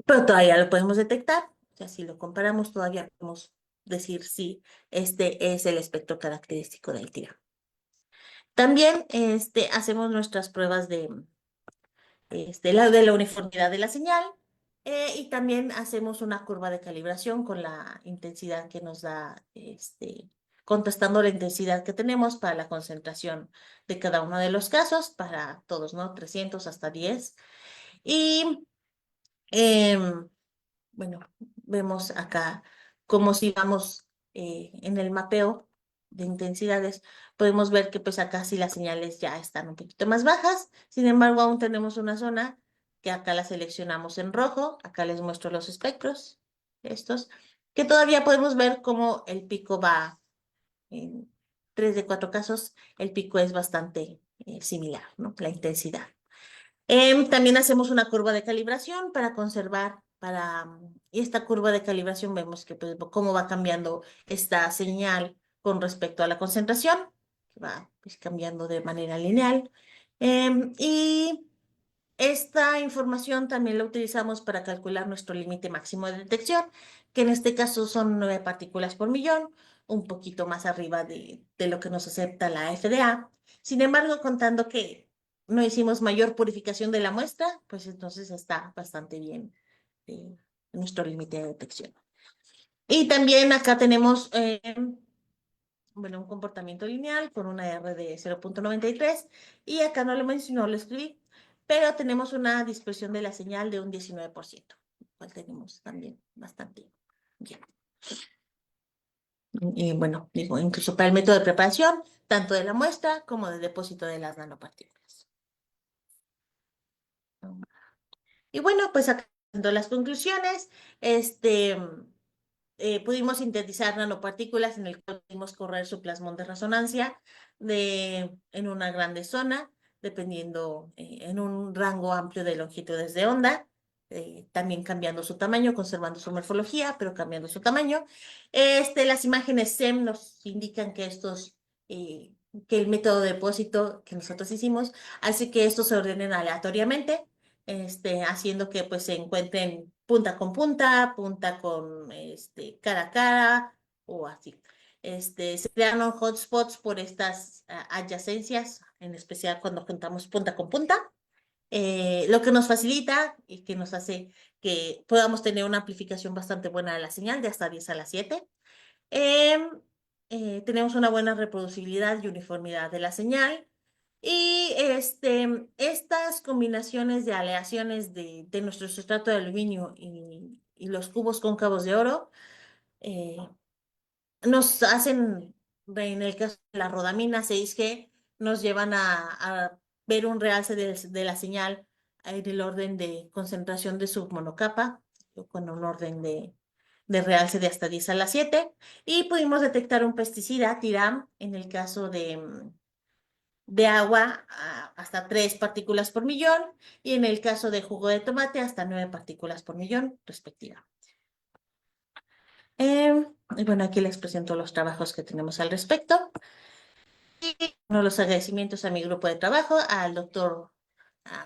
pero todavía lo podemos detectar, o sea, si lo comparamos todavía podemos decir si este es el espectro característico del tiro. También hacemos nuestras pruebas de la uniformidad de la señal. Y también hacemos una curva de calibración con la intensidad que nos da, contestando la intensidad que tenemos para la concentración de cada uno de los casos, para todos, ¿no? 300 hasta 10. Y em, bueno, vemos acá como si vamos en el mapeo de intensidades, podemos ver que pues acá sí las señales ya están un poquito más bajas, sin embargo aún tenemos una zona que acá la seleccionamos en rojo, acá les muestro los espectros, estos, que todavía podemos ver cómo el pico va en 3 de 4 casos, el pico es bastante similar, ¿no? La intensidad. También hacemos una curva de calibración para conservar, y esta curva de calibración vemos que pues, cómo va cambiando esta señal con respecto a la concentración, que va pues, cambiando de manera lineal. Y esta información también la utilizamos para calcular nuestro límite máximo de detección, que en este caso son 9 partículas por millón, un poquito más arriba de lo que nos acepta la FDA. Sin embargo, contando que no hicimos mayor purificación de la muestra, pues entonces está bastante bien nuestro límite de detección. Y también acá tenemos bueno, un comportamiento lineal con una R de 0.93 y acá no lo mencioné, no lo escribí, pero tenemos una dispersión de la señal de un 19%, lo cual tenemos también bastante bien. Y bueno, digo, incluso para el método de preparación, tanto de la muestra como del depósito de las nanopartículas. Y bueno, pues acá las conclusiones, pudimos sintetizar nanopartículas en el cual pudimos correr su plasmón de resonancia en una grande zona, dependiendo en un rango amplio de longitudes de onda, también cambiando su tamaño, conservando su morfología, pero cambiando su tamaño. Las imágenes SEM nos indican que que el método de depósito que nosotros hicimos hace que estos se ordenen aleatoriamente, haciendo que pues se encuentren punta con punta, punta con cara a cara o así. Se crearon hotspots por estas adyacencias, en especial cuando juntamos punta con punta, lo que nos facilita y que nos hace que podamos tener una amplificación bastante buena de la señal, de hasta 10 a la 7. Tenemos una buena reproducibilidad y uniformidad de la señal. Y estas combinaciones de aleaciones de nuestro sustrato de aluminio y los cubos cóncavos de oro eh, nos hacen, en el caso de la rodamina 6G, nos llevan a ver un realce de la señal en el orden de concentración de submonocapa, con un orden de realce de hasta 10 a la 7. Y pudimos detectar un pesticida, TIRAM, en el caso de agua hasta 3 partículas por millón y en el caso de jugo de tomate hasta 9 partículas por millón, respectivamente. Y bueno, aquí les presento los trabajos que tenemos al respecto. Y los agradecimientos a mi grupo de trabajo, al doctor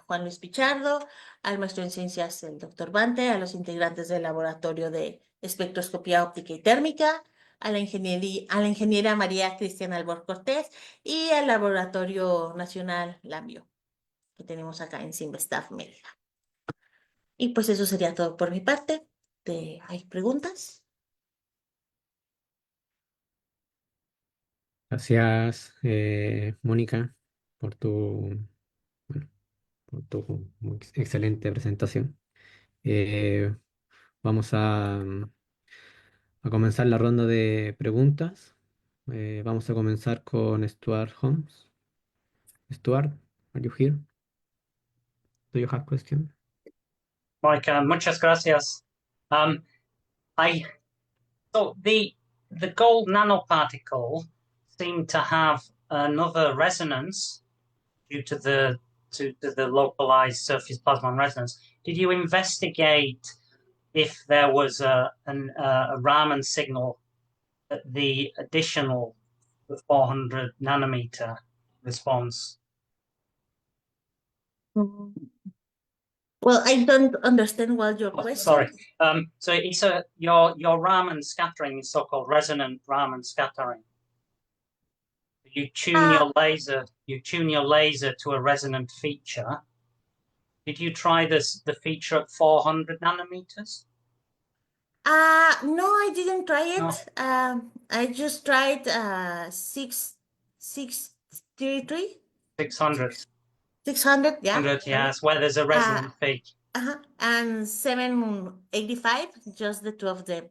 Juan Luis Pichardo, al maestro en ciencias, el doctor Bante, a los integrantes del laboratorio de espectroscopía óptica y térmica, a la ingeniera María Cristiana Albor Cortés y al Laboratorio Nacional Lambio, que tenemos acá en Simvestaff Mérida. Y pues eso sería todo por mi parte. ¿Hay preguntas? Gracias, Mónica, por bueno, por tu muy excelente presentación. Eh, Vamos a comenzar la ronda de preguntas. Vamos a comenzar con Stuart Holmes. Stuart, are you here? Do you have question? Mike, muchas gracias. I thought the gold nanoparticle seemed to have another resonance due to the localized surface plasmon resonance. Did you investigate if there was a Raman signal at the additional 400 nanometer response? Well, I don't understand well your question. Sorry. So it's your Raman scattering is so-called resonant Raman scattering. You tune your laser. You tune your laser to a resonant feature. Did you try the feature at 400 nanometers? No, I didn't try it. No. I just tried 633. 600. 600, yeah. 100, yes, where there's a resonant peak. And 785, just the two of them.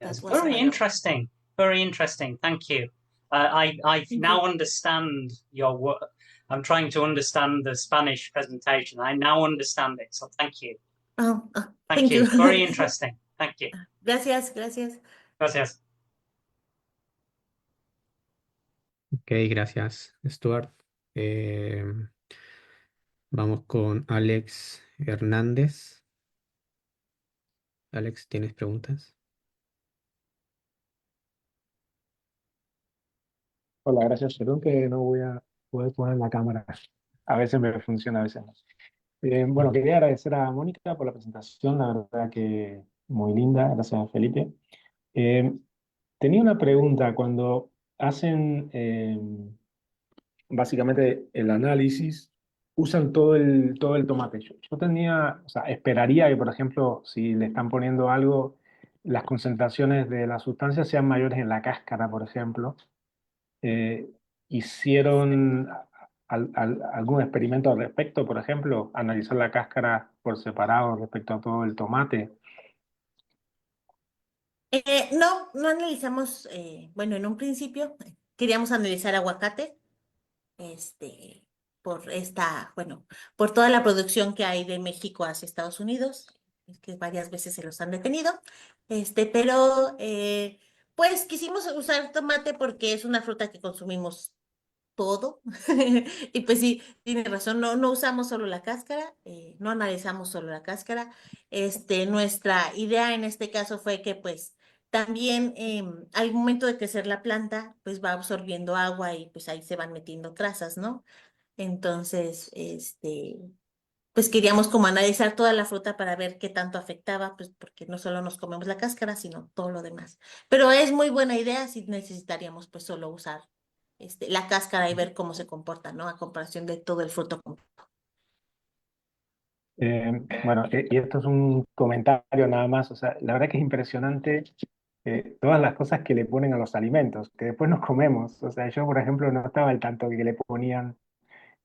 Yes, very interesting. Very interesting. Thank you. I now understand your work. I'm trying to understand the Spanish presentation. I now understand it. So thank you. Thank you. Very interesting. Thank you. Gracias, gracias. Gracias. Ok, gracias, Stuart. Vamos con Alex Hernández. Alex, ¿tienes preguntas? Hola, gracias. Perdón que no voy a poder poner la cámara. A veces me funciona, a veces no. Bueno, quería agradecer a Mónica por la presentación, la verdad que muy linda. Gracias, Felipe. Tenía una pregunta. Cuando hacen básicamente el análisis usan todo el tomate. Yo tenía, o sea, esperaría que, por ejemplo, si le están poniendo algo, las concentraciones de la sustancia sean mayores en la cáscara, por ejemplo. Eh, ¿Hicieron algún experimento al respecto, por ejemplo, analizar la cáscara por separado respecto a todo el tomate? No, no analizamos, bueno, en un principio queríamos analizar aguacate, este, por esta, bueno, por toda la producción que hay de México hacia Estados Unidos, es que varias veces se los han detenido, pero pues quisimos usar tomate porque es una fruta que consumimos todo. Y pues sí, tiene razón, no, no usamos solo la cáscara, no analizamos solo la cáscara. Nuestra idea en este caso fue que pues también al momento de crecer la planta, pues va absorbiendo agua y pues ahí se van metiendo trazas, ¿no? Entonces, pues queríamos como analizar toda la fruta para ver qué tanto afectaba, pues porque no solo nos comemos la cáscara, sino todo lo demás. Pero es muy buena idea si necesitaríamos pues solo usar la cáscara y ver cómo se comporta, ¿no? A comparación de todo el fruto. Bueno, y esto es un comentario nada más, o sea, la verdad que es impresionante todas las cosas que le ponen a los alimentos, que después nos comemos. O sea, yo, por ejemplo, no estaba al tanto de que le ponían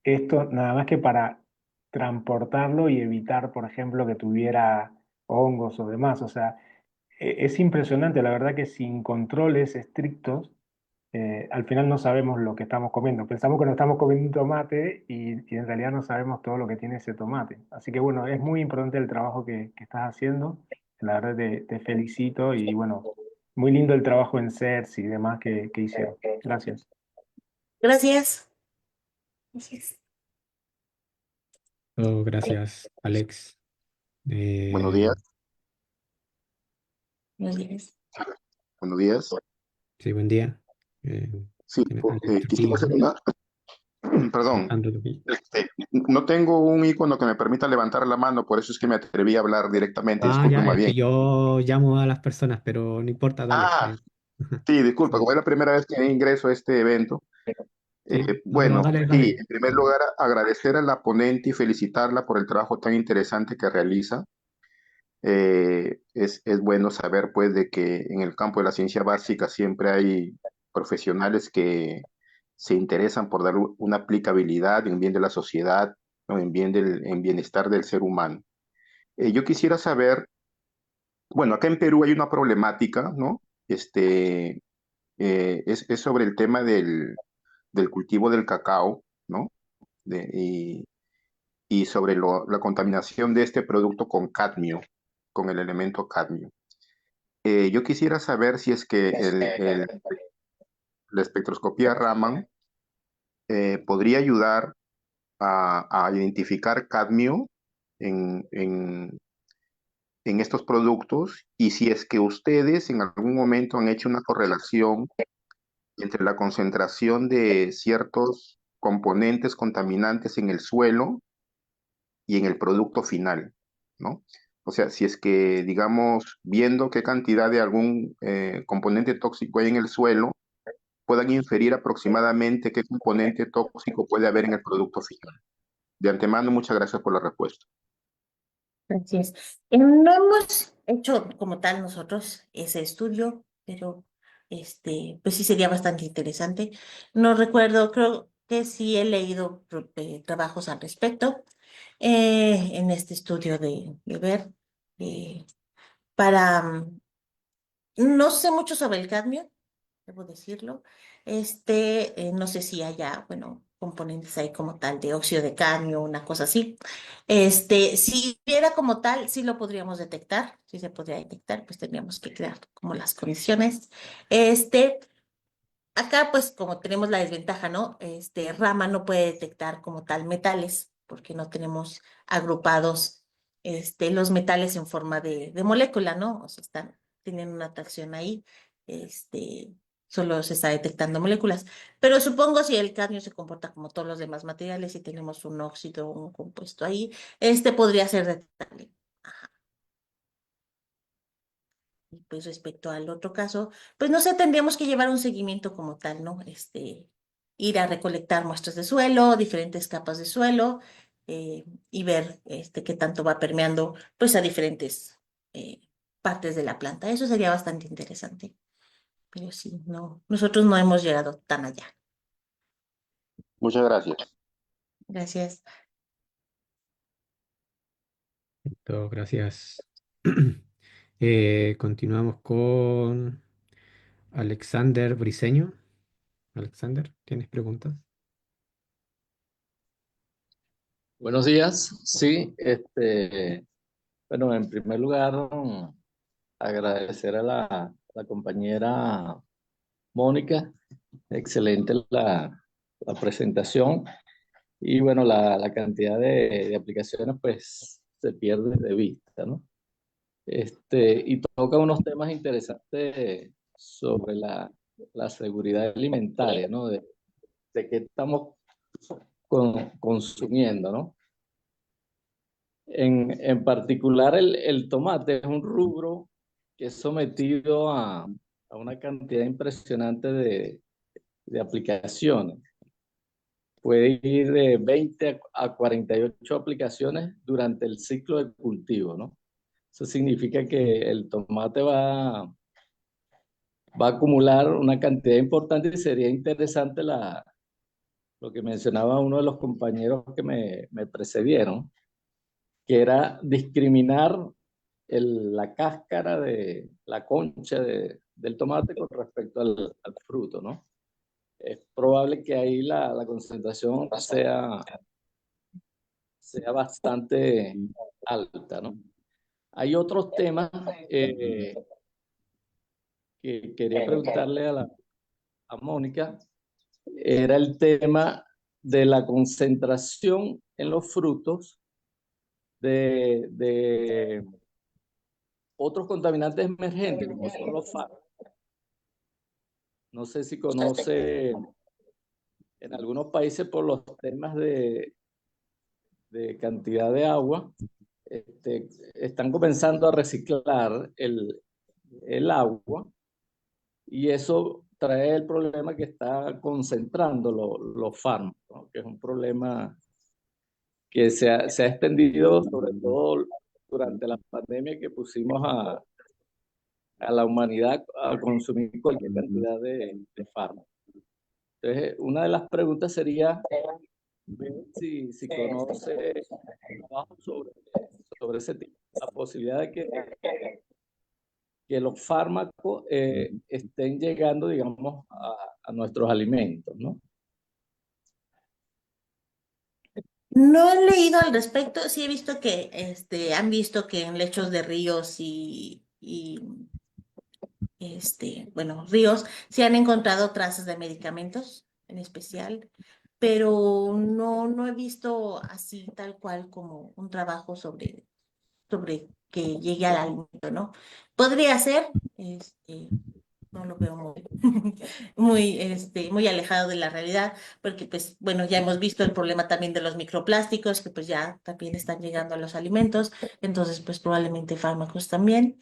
esto nada más que para transportarlo y evitar, por ejemplo, que tuviera hongos o demás. O sea, es impresionante, la verdad que sin controles estrictos, al final no sabemos lo que estamos comiendo. Pensamos que nos estamos comiendo un tomate y en realidad no sabemos todo lo que tiene ese tomate. Así que bueno, es muy importante el trabajo que estás haciendo. La verdad te felicito y bueno, muy lindo el trabajo en CERS y demás que hicieron. Gracias. Gracias. Gracias. Oh, gracias, Alex. Buenos días, Buenos días. buenos días. Sí, buen día. Eh, Sí, Alex quisiera Trujillo, hacer ¿no? perdón, Alejandro Trujillo. no tengo un icono que me permita levantar la mano, por eso es que me atreví a hablar directamente, Ah, ya, disculpe es bien. que yo llamo a las personas, pero no importa, dale. Ah, sí, disculpa, Sí, como es la primera vez que ingreso a este evento. sí. No, no, Bueno, dale, sí, dale. en primer lugar, agradecer a la ponente y felicitarla por el trabajo tan interesante que realiza. Es bueno saber, pues, de que en el campo de la ciencia básica siempre hay profesionales que se interesan por dar una aplicabilidad en bien de la sociedad o en bienestar del ser humano. Yo quisiera saber, bueno, acá en Perú hay una problemática, ¿no? Es sobre el tema del cultivo del cacao, ¿no? Y sobre la contaminación de este producto con cadmio, con el elemento cadmio. Yo quisiera saber si es que la espectroscopía Raman podría ayudar a identificar cadmio en, en, en estos productos y si es que ustedes en algún momento han hecho una correlación entre la concentración de ciertos componentes contaminantes en el suelo y en el producto final, ¿no? O sea, si es que, digamos, viendo qué cantidad de algún componente tóxico hay en el suelo, puedan inferir aproximadamente qué componente tóxico puede haber en el producto final. De antemano, muchas gracias por la respuesta. Gracias. No hemos hecho como tal nosotros ese estudio, pero pues sí sería bastante interesante. No recuerdo, creo que sí he leído trabajos al respecto en este estudio de ver para no sé mucho sobre el cadmio, debo decirlo. No sé si haya, bueno, componentes ahí como tal de óxido de cadmio, una cosa así. Si hubiera como tal, sí lo podríamos detectar, sí se podría detectar, pues tendríamos que crear como las condiciones. Acá, pues, como tenemos la desventaja, ¿no? Rama no puede detectar como tal metales, porque no tenemos agrupados, los metales en forma de molécula, ¿no? O sea, tienen una atracción ahí, este, solo se está detectando moléculas. Pero supongo si el cadmio se comporta como todos los demás materiales y tenemos un óxido, un compuesto ahí, podría ser detectable. Y pues respecto al otro caso, pues no sé, tendríamos que llevar un seguimiento como tal, ¿no? ir a recolectar muestras de suelo, diferentes capas de suelo, y ver qué tanto va permeando pues a diferentes eh, partes de la planta. Eso sería bastante interesante. Pero sí, no, nosotros no hemos llegado tan allá. Muchas gracias. Gracias. Listo, gracias. Continuamos con Alexander Briseño. Alexander, ¿tienes preguntas? Buenos días. Sí, bueno, en primer lugar, agradecer a la compañera Mónica. Excelente la presentación. Y bueno, la cantidad de aplicaciones pues se pierde de vista, ¿no? Y toca unos temas interesantes sobre la seguridad alimentaria, ¿no? De qué estamos consumiendo, ¿no? En particular, el tomate es un rubro que es sometido a una cantidad impresionante de aplicaciones. Puede ir de 20 a 48 aplicaciones durante el ciclo de cultivo, ¿no? Eso significa que el tomate va a acumular una cantidad importante y sería interesante lo que mencionaba uno de los compañeros que me precedieron, que era discriminar la cáscara de la concha del tomate con respecto al fruto, ¿no? Es probable que ahí la concentración sea bastante alta, ¿no? Hay otros temas que quería preguntarle a Mónica. Era el tema de la concentración en los frutos de otros contaminantes emergentes, como son los fármacos. No sé si conoce, en algunos países por los temas de cantidad de agua, están comenzando a reciclar el agua y eso trae el problema que está concentrando los fármacos, ¿no? Que es un problema que se ha extendido sobre todo durante la pandemia, que pusimos a la humanidad a consumir cualquier cantidad de fármacos. Entonces, una de las preguntas sería ver si conoce trabajo sobre ese tipo, la posibilidad de que los fármacos estén llegando, digamos, a nuestros alimentos, ¿no? No he leído al respecto, sí he visto que han visto que en lechos de ríos bueno, ríos se han encontrado trazas de medicamentos en especial, pero no he visto así tal cual como un trabajo sobre que llegue al alimento, ¿no? Podría ser, no lo veo muy alejado de la realidad, porque pues, bueno, ya hemos visto el problema también de los microplásticos, que pues ya también están llegando a los alimentos, entonces pues probablemente fármacos también,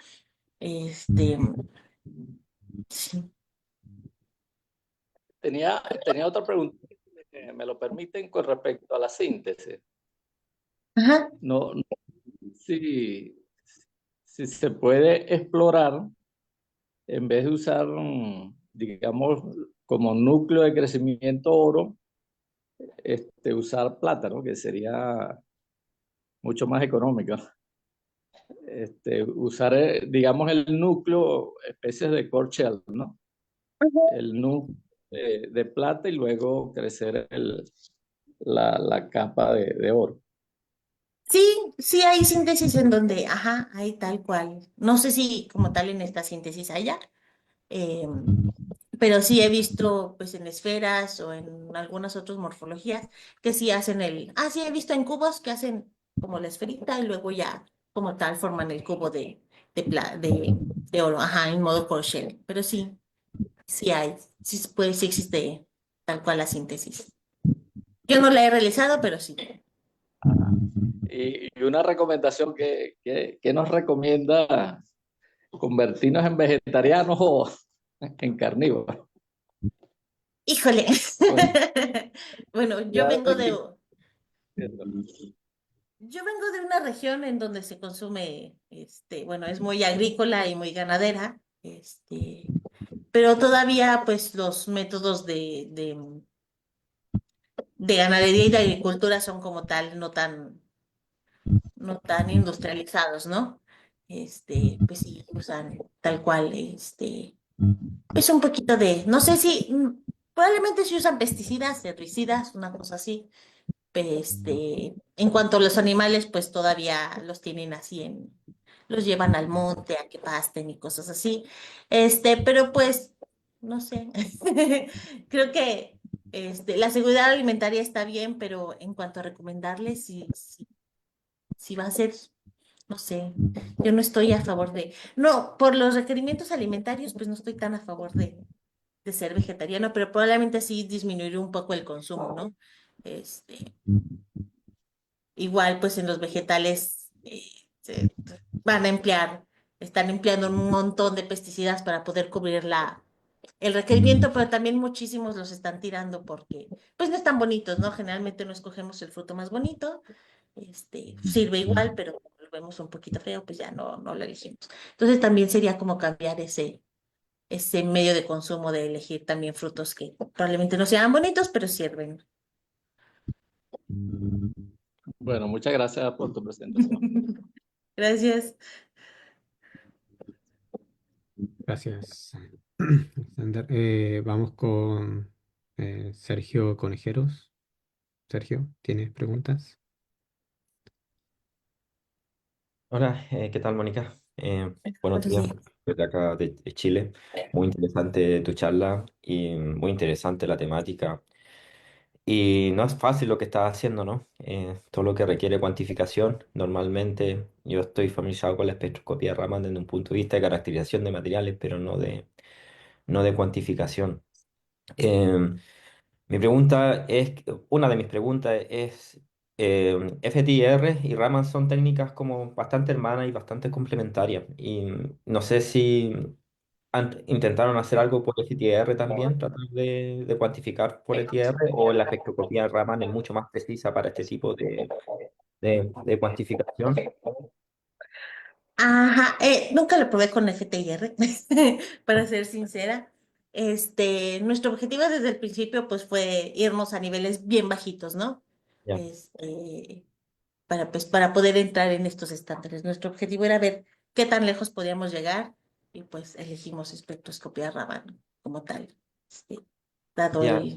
sí. Tenía otra pregunta, me lo permiten, con respecto a la síntesis. Ajá. No, si se puede explorar, en vez de usar, digamos, como núcleo de crecimiento oro, usar plátano, que sería mucho más económico. Usar, digamos, el núcleo, especies de core shell, ¿no? El núcleo de plata y luego crecer la capa de oro. Sí hay síntesis en donde, ajá, hay tal cual. No sé si como tal en esta síntesis haya, pero sí he visto pues en esferas o en algunas otras morfologías que sí hacen sí he visto en cubos que hacen como la esferita y luego ya como tal forman el cubo de oro, ajá, en modo Corshell. Pero sí hay, sí existe tal cual la síntesis. Yo no la he realizado, pero sí. Y una recomendación que nos recomienda convertirnos en vegetarianos o en carnívoros. Híjole. Bueno, Bueno, ya aquí yo vengo de una región en donde se consume, bueno, es muy agrícola y muy ganadera, pero todavía, pues, los métodos de ganadería y de agricultura son como tal, no tan industrializados, ¿no? Pues sí, usan tal cual, es un poquito no sé si, probablemente sí usan pesticidas, herbicidas, una cosa así. En cuanto a los animales, pues todavía los tienen así los llevan al monte a que pasten y cosas así. Pero pues, no sé. Creo que la seguridad alimentaria está bien, pero en cuanto a recomendarles, si va a ser, no sé, yo no estoy a favor no, por los requerimientos alimentarios, pues no estoy tan a favor de ser vegetariano, pero probablemente sí disminuir un poco el consumo, ¿no? Este, Igual, pues en los vegetales van a están empleando un montón de pesticidas para poder cubrir el requerimiento, pero también muchísimos los están tirando porque, pues no están bonitos, ¿no? Generalmente no escogemos el fruto más bonito, sirve igual, pero como lo vemos un poquito feo, pues ya no lo elegimos. Entonces también sería como cambiar ese medio de consumo de elegir también frutos que probablemente no sean bonitos, pero sirven. bueno, muchas gracias por tu presentación. Gracias. Gracias, Alexander. Vamos con Sergio Conejeros. Sergio, ¿tienes preguntas? Hola, ¿qué tal, Mónica? Buenos Buenos días días. desde acá de Chile. Muy interesante tu charla y muy interesante la temática. Y no es fácil lo que estás haciendo, ¿no? Todo lo que requiere cuantificación. Normalmente yo estoy familiarizado con la espectroscopía Raman desde un punto de vista de caracterización de materiales, pero no de cuantificación. Em, Mi pregunta es, una de mis preguntas es, FTIR y Raman son técnicas como bastante hermanas y bastante complementarias. Y no sé si intentaron hacer algo por FTIR también, tratar de cuantificar por FTIR, o la espectroscopía Raman es mucho más precisa para este tipo de cuantificación. Ajá, nunca lo probé con FTIR, para ser sincera. Nuestro objetivo desde el principio pues fue irnos a niveles bien bajitos, ¿no? Ya, Para poder entrar en estos estándares. Nuestro objetivo era ver qué tan lejos podíamos llegar y pues elegimos espectroscopía Raman como tal, dado ya. el...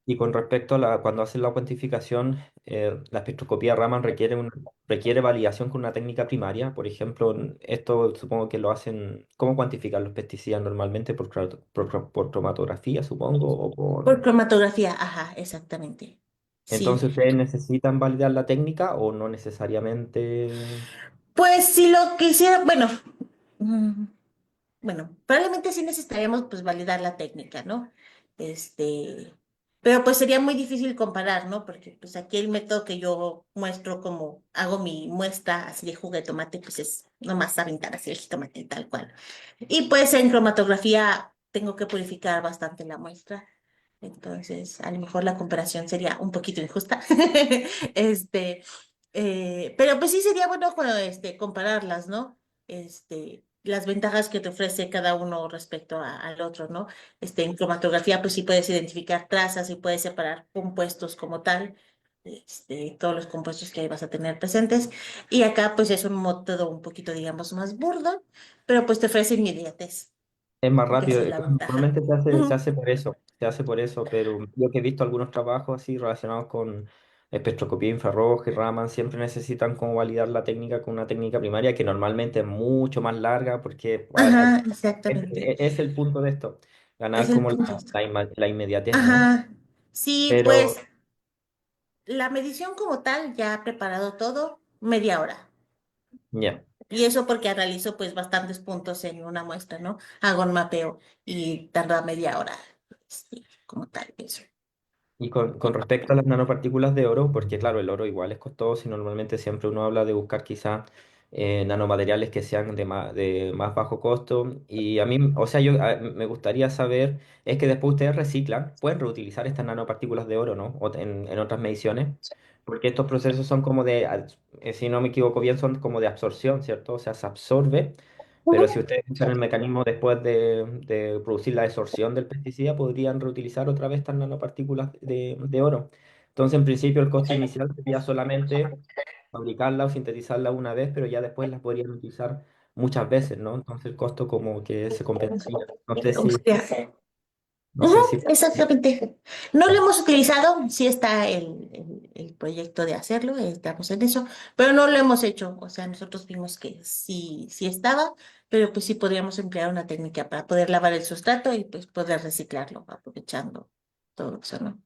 Y con respecto a cuando hacen la cuantificación, la espectroscopía Raman requiere validación con una técnica primaria. Por ejemplo, esto supongo que lo hacen, ¿cómo cuantifican los pesticidas normalmente? Por cromatografía, supongo, o Por por... cromatografía, ajá, exactamente. Sí. Entonces, ¿ustedes necesitan validar la técnica o no necesariamente? Pues si lo quisiera, bueno. mm, Bueno, probablemente sí necesitaríamos pues validar la técnica, ¿no? Este, pero pues sería muy difícil comparar, ¿no? Porque pues aquí el método que yo muestro como hago mi muestra así de jugo de tomate, pues es nomás aventar así el jitomate tal cual. Y pues en cromatografía tengo que purificar bastante la muestra. Entonces, a lo mejor la comparación sería un poquito injusta. Este, pero pues sí sería bueno compararlas, ¿no? Las ventajas que te ofrece cada uno respecto al otro, ¿no? En cromatografía, pues sí puedes identificar trazas y puedes separar compuestos como tal, todos los compuestos que ahí vas a tener presentes. Y acá, pues es un método un poquito, digamos, más burdo, pero pues te ofrece inmediatez, Es más que esa rápido. es la ventaja. Normalmente se hace por eso, se hace por eso, pero yo que he visto algunos trabajos así relacionados con espectroscopía infrarroja y Raman, siempre necesitan como validar la técnica con una técnica primaria que normalmente es mucho más larga porque Ajá, es, exactamente. es el punto de esto, Es ganar el como punto. la inmediatez, ¿no? Ajá. Sí, Pero pues la medición como tal, ya ha preparado todo, media hora. ya. Y eso porque analizo pues bastantes puntos en una muestra, ¿no? Hago un mapeo y tarda media hora, como tal, eso. Y con respecto a las nanopartículas de oro, porque claro, el oro igual es costoso y normalmente siempre uno habla de buscar quizás nanomateriales que sean de más bajo costo. Y a mí, o sea, me gustaría saber, es que después ustedes reciclan, pueden reutilizar estas nanopartículas de oro, ¿no? En otras mediciones, porque estos procesos son como si no me equivoco bien, son como de absorción, ¿cierto? O sea, se absorbe. Pero si ustedes usan el mecanismo después de producir la desorción del pesticida, podrían reutilizar otra vez estas nanopartículas de oro. Entonces, en principio, el costo inicial sería solamente fabricarla o sintetizarla una vez, pero ya después las podrían utilizar muchas veces, ¿no? Entonces el costo como que se compensaría. O sea, No ujú, sé si, exactamente. No lo hemos utilizado, sí está el proyecto de hacerlo, estamos en eso, pero no lo hemos hecho. O sea, nosotros vimos que sí, sí estaba, pero pues sí podríamos emplear una técnica para poder lavar el sustrato y pues poder reciclarlo, aprovechando todo eso, ¿no?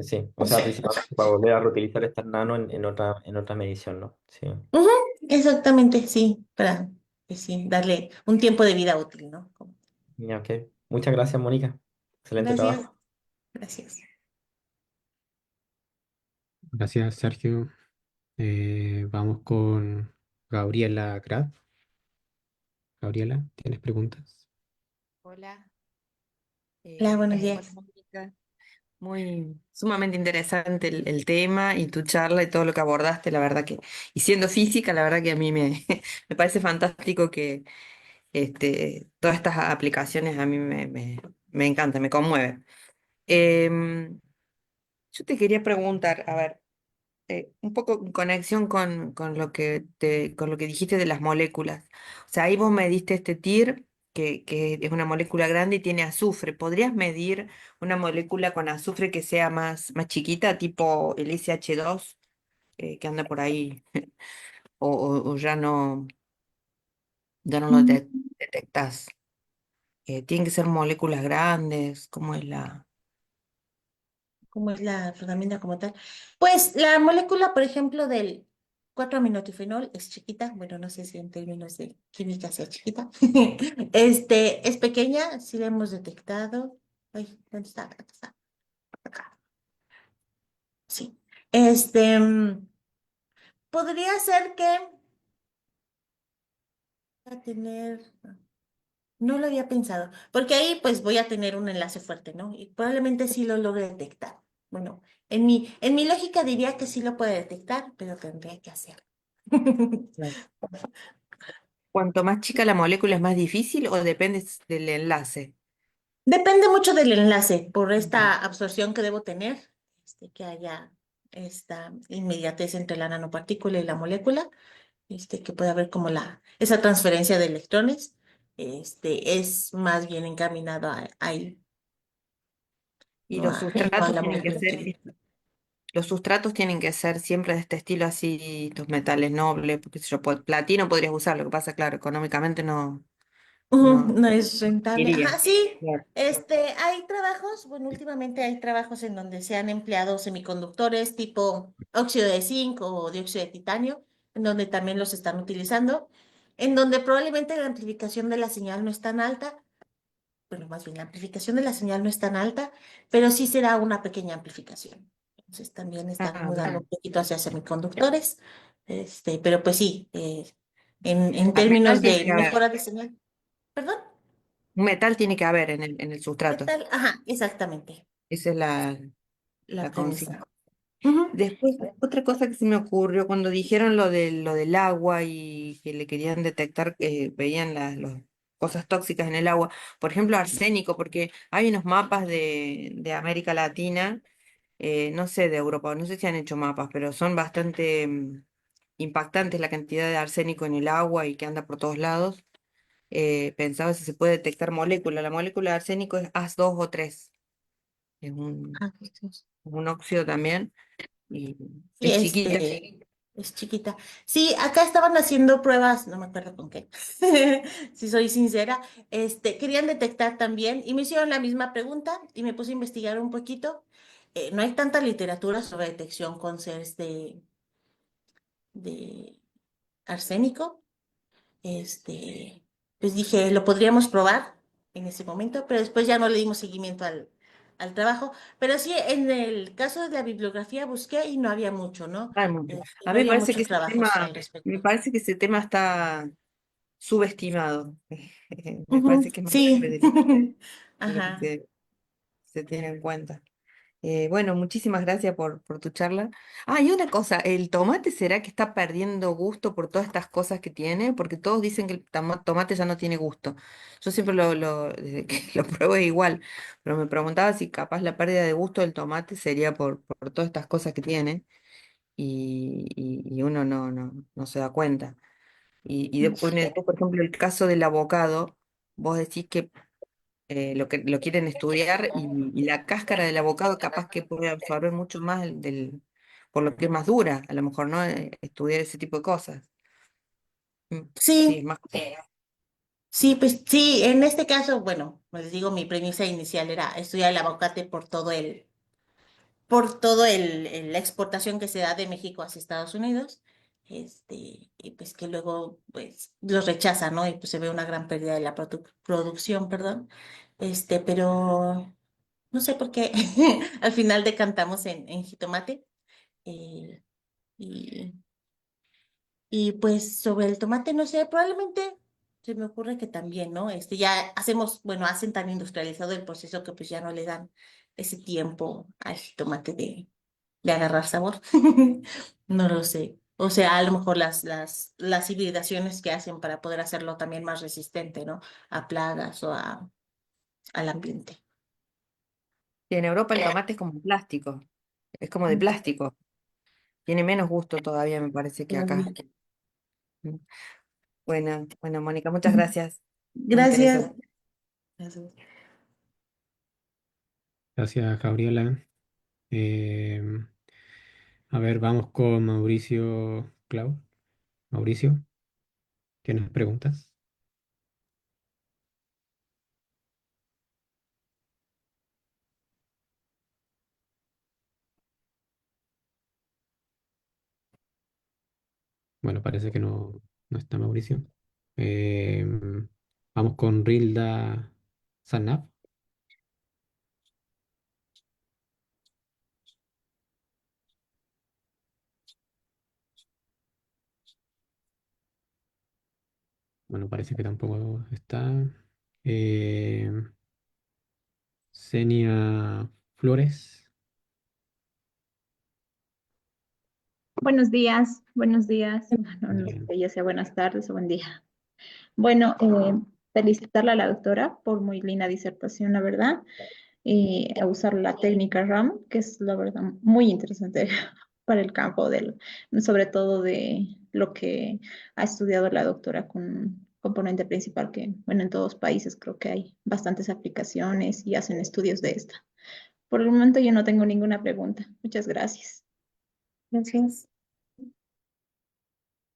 sí, o sea, principalmente para volver a reutilizar estas nano en otra medición, ¿no? Sí. Ujú, exactamente, sí, para pues, sí, darle un tiempo de vida útil, ¿no? Ya, ok. Muchas gracias, Mónica. Excelente Gracias, trabajo. gracias. Gracias, Sergio. Vamos con Gabriela Grad. Gabriela, ¿tienes preguntas? Hola, Hola, buenos hola días. Mónica. Muy sumamente interesante el tema y tu charla y todo lo que abordaste, la verdad que, y siendo física, la verdad que a mí me, me parece fantástico que todas estas aplicaciones a mí me encantan, me conmueven. Em, yo te quería preguntar, a ver, un poco en conexión con lo que con lo que dijiste de las moléculas. O sea, ahí vos me diste este TIR, que es una molécula grande y tiene azufre. ¿Podrías medir una molécula con azufre que sea más chiquita, tipo el SH2, que anda por ahí, o ya no lo Mm, detectás? ¿Tienen que ser moléculas grandes? ¿Cómo es la...? ¿Cómo es la rodamina como tal? Pues la molécula, por ejemplo, del 4-aminotifenol es chiquita. Bueno, no sé si en términos de química sea chiquita. Es pequeña, sí la hemos detectado. Ay, ¿dónde está? Acá está. Acá. Sí. Podría ser que va a tener. No lo había pensado, porque ahí pues voy a tener un enlace fuerte, ¿no? Y probablemente sí lo logre detectar. Bueno, en mi lógica diría que sí lo puede detectar, pero tendría que hacerlo. Claro. Cuanto más chica la molécula es más difícil o depende del enlace. Depende mucho del enlace, por esta absorción que debo tener, que haya esta inmediatez entre la nanopartícula y la molécula, que pueda haber como esa transferencia de electrones, es más bien encaminado ahí, Y ¿no? los A sustratos la tienen que molécula ser, chiquita. los sustratos tienen que ser siempre de este estilo así, los metales nobles, porque si yo platino podrías usar, lo que pasa, claro, económicamente Ujú, no no es rentable. iría. Ajá, sí. Claro. Hay trabajos, bueno, últimamente hay trabajos en donde se han empleado semiconductores tipo óxido de zinc o dióxido de titanio, en donde también los están utilizando, en donde probablemente la amplificación de la señal no es tan alta, bueno, más bien la amplificación de la señal no es tan alta, pero sí será una pequeña amplificación. Entonces también están Ah, mudando un bien. poquito hacia semiconductores, pero pues sí, en Ah, metal términos tiene de que haber. mejora de señal. ¿Perdón? Un metal tiene que haber en el sustrato. Metal, ajá, exactamente, Esa es la la consigna. premisa. Ujú. Después, otra cosa que se me ocurrió cuando dijeron lo del agua y que le querían detectar, que veían las cosas tóxicas en el agua, por ejemplo, arsénico, porque hay unos mapas de América Latina, no sé de Europa, no sé si han hecho mapas, pero son bastante impactantes la cantidad de arsénico en el agua y que anda por todos lados. Pensaba si se puede detectar molécula. La molécula de arsénico es As2O3, es Ah, Jesús. un óxido también y Sí, es chiquita. es chiquita. Sí, acá estaban haciendo pruebas, no me acuerdo con qué, si soy sincera, querían detectar también y me hicieron la misma pregunta y me puse a investigar un poquito. No hay tanta literatura sobre detección con seres de arsénico. Pues dije, lo podríamos probar en ese momento, pero después ya no le dimos seguimiento al trabajo, pero sí, en el caso de la bibliografía busqué y no había mucho, ¿no? Hay mucho. A No mí me había parece que muchos ese trabajos tema, al me respecto. parece que ese tema está subestimado. Me Ujú, parece que es más sí, grave de lo que ajá. se tiene en cuenta. Bueno, muchísimas gracias por tu charla. Ah, y una cosa, ¿el tomate será que está perdiendo gusto por todas estas cosas que tiene? Porque todos dicen que el tomate ya no tiene gusto. Yo siempre desde que lo pruebo es igual, pero me preguntaba si capaz la pérdida de gusto del tomate sería por todas estas cosas que tiene y uno no se da cuenta. Y después, por ejemplo, el caso del abocado, vos decís que lo quieren estudiar y la cáscara del avocado capaz que puede absorber mucho más por lo que es más dura, a lo mejor, ¿no? Estudiar ese tipo de cosas. Sí, es Sí, más. sí, pues sí, en este caso, bueno, les digo, mi premisa inicial era estudiar el aguacate la exportación que se da de México hacia Estados Unidos, y pues que luego pues los rechaza, ¿no? Y pues se ve una gran pérdida de la producción, perdón. Pero no sé por qué al final decantamos en jitomate. eh, y, y pues sobre el tomate, no sé, probablemente se me ocurre que también, ¿no? Ya hacemos, bueno, hacen tan industrializado el proceso que pues ya no le dan ese tiempo al jitomate de agarrar sabor. No lo sé. O sea, a lo mejor las hibridaciones que hacen para poder hacerlo también más resistente, ¿no? A plagas o al ambiente. Y en Europa el tomate es como plástico, es como de plástico. Tiene menos gusto todavía, me parece, que acá. Mm. Bueno, Mónica, muchas gracias. Muy Gracias. interesante. Gracias. Gracias, Gabriela. Em, a ver, vamos con Mauricio Clau. Mauricio, ¿tienes preguntas? Bueno, parece que no está Mauricio. Em, vamos con Rilda Sanab. Bueno, parece que tampoco está. Em, Senia Flores. Buenos días, buenos días. Bueno, no sé Bien. que ya sea buenas tardes o buen día. Bueno, felicitarle a la doctora por muy linda disertación, la verdad. A usar la técnica RAM, que es la verdad muy interesante para el campo sobre todo de lo que ha estudiado la doctora con componente principal, que bueno, en todos países creo que hay bastantes aplicaciones y hacen estudios de esta. Por el momento yo no tengo ninguna pregunta. Muchas gracias. Gracias.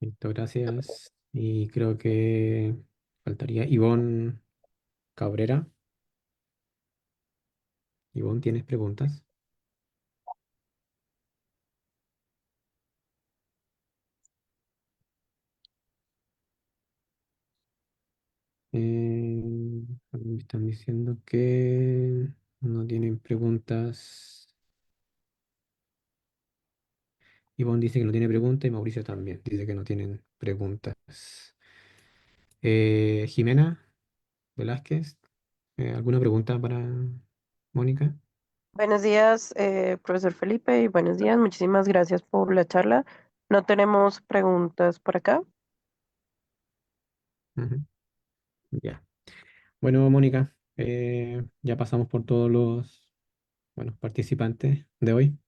Listo, gracias. Y creo que faltaría Ivonne Cabrera. Ivonne, ¿tienes preguntas? Me están diciendo que no tienen preguntas. Ivonne dice que no tiene preguntas y Mauricio también dice que no tienen preguntas. Jimena Velázquez, ¿alguna pregunta para Mónica? Buenos días, profesor Felipe, y buenos días. Muchísimas gracias por la charla. No tenemos preguntas por acá. Ujú. Ya. Bueno, Mónica, ya pasamos por todos los participantes de hoy.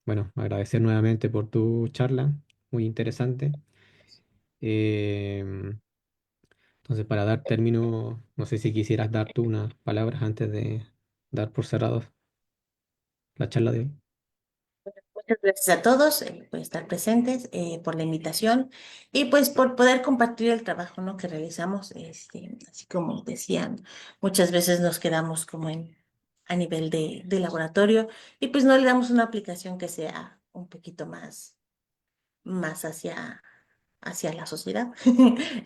Bueno, agradecer nuevamente por tu charla, muy interesante. Em, entonces, para dar término, no sé si quisieras dar tú unas palabras antes de dar por cerrado la charla de hoy. Muchas gracias a todos por estar presentes, por la invitación y pues por poder compartir el trabajo, ¿no? que realizamos. Así como decían, muchas veces nos quedamos como a nivel de laboratorio y pues no le damos una aplicación que sea un poquito más hacia hacia la sociedad.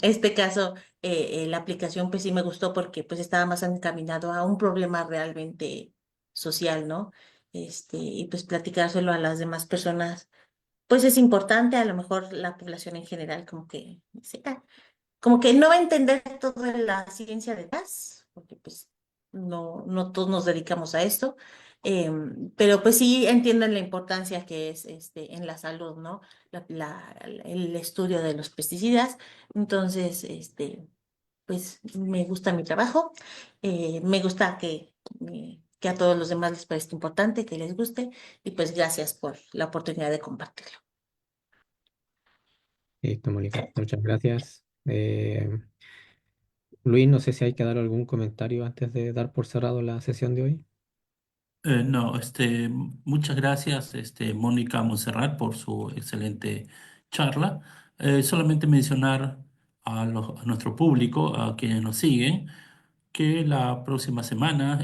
Este caso, la aplicación pues sí me gustó porque pues estaba más encaminado a un problema realmente social, ¿no? Y pues platicárselo a las demás personas, pues es importante, a lo mejor la población en general como que dice, "Ah", como que no va a entender toda la ciencia detrás, porque pues no todos nos dedicamos a esto, pero pues sí entienden la importancia que es en la salud, ¿no? El estudio de los pesticidas. Entonces, pues me gusta mi trabajo, me gusta que a todos los demás les parezca importante, que les guste, y pues gracias por la oportunidad de compartirlo. Listo, Mónica, muchas gracias. Luis, no sé si hay que dar algún comentario antes de dar por cerrado la sesión de hoy. No, muchas gracias, Mónica Monserrat, por su excelente charla. Solamente mencionar a nuestro público, a quienes nos siguen, que la próxima semana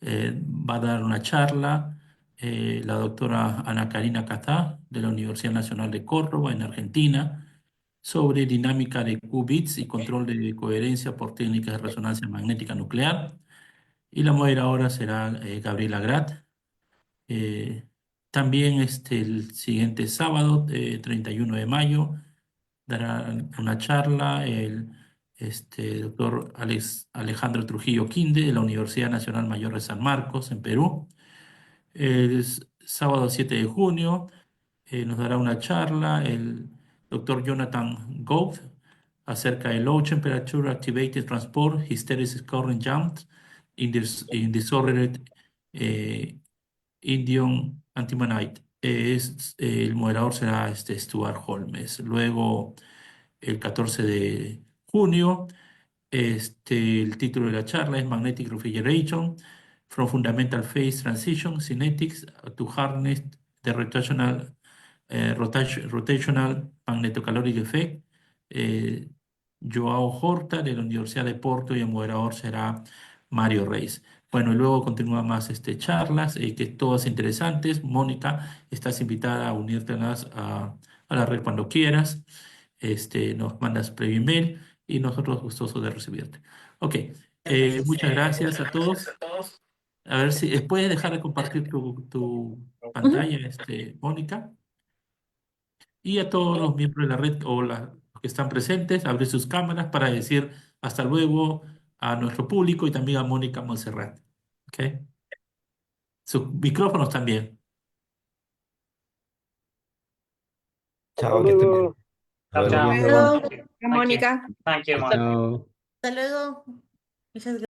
va a dar una charla la doctora Ana Karina Catá de la Universidad Nacional de Córdoba, en Argentina, sobre dinámica de qubits y control de coherencia por técnicas de resonancia magnética nuclear. Y la moderadora será Gabriela Grat. Eh, También el siguiente sábado, 31 de mayo, dará una charla el doctor Alejandro Trujillo Quinde de la Universidad Nacional Mayor de San Marcos, en Perú. El sábado 7 de junio nos dará una charla el doctor Jonathan Goff acerca de Low Temperature Activated Transport Hysteresis Current Jumps in Disordered eh, Indium Antimonite. El moderador será Stuart Holmes. Luego, el 14 de junio, el título de la charla es Magnetic Refrigeration, From Fundamental Phase Transition Kinetics to Harness the Rotational Magnetocaloric Effect. Joao Horta de la Universidad de Porto, y el moderador será Mario Reis. Bueno, y luego continúan más charlas, que todas interesantes. Mónica, estás invitada a unirte a la red cuando quieras. Nos mandas previo email y nosotros gustosos de recibirte. Ok, muchas gracias a todos. A ver si puedes dejar de compartir tu pantalla, Mónica. Y a todos los miembros de la red o los que están presentes, abrir sus cámaras para decir hasta luego a nuestro público y también a Mónica Monserrat. ¿Ok? Sus micrófonos también. Chao, que estén bien. Ciao, Hasta ciao. luego. Luego, Thank you. Mónica. Thank you, Mónica. Chao. hasta luego. Muchas gracias.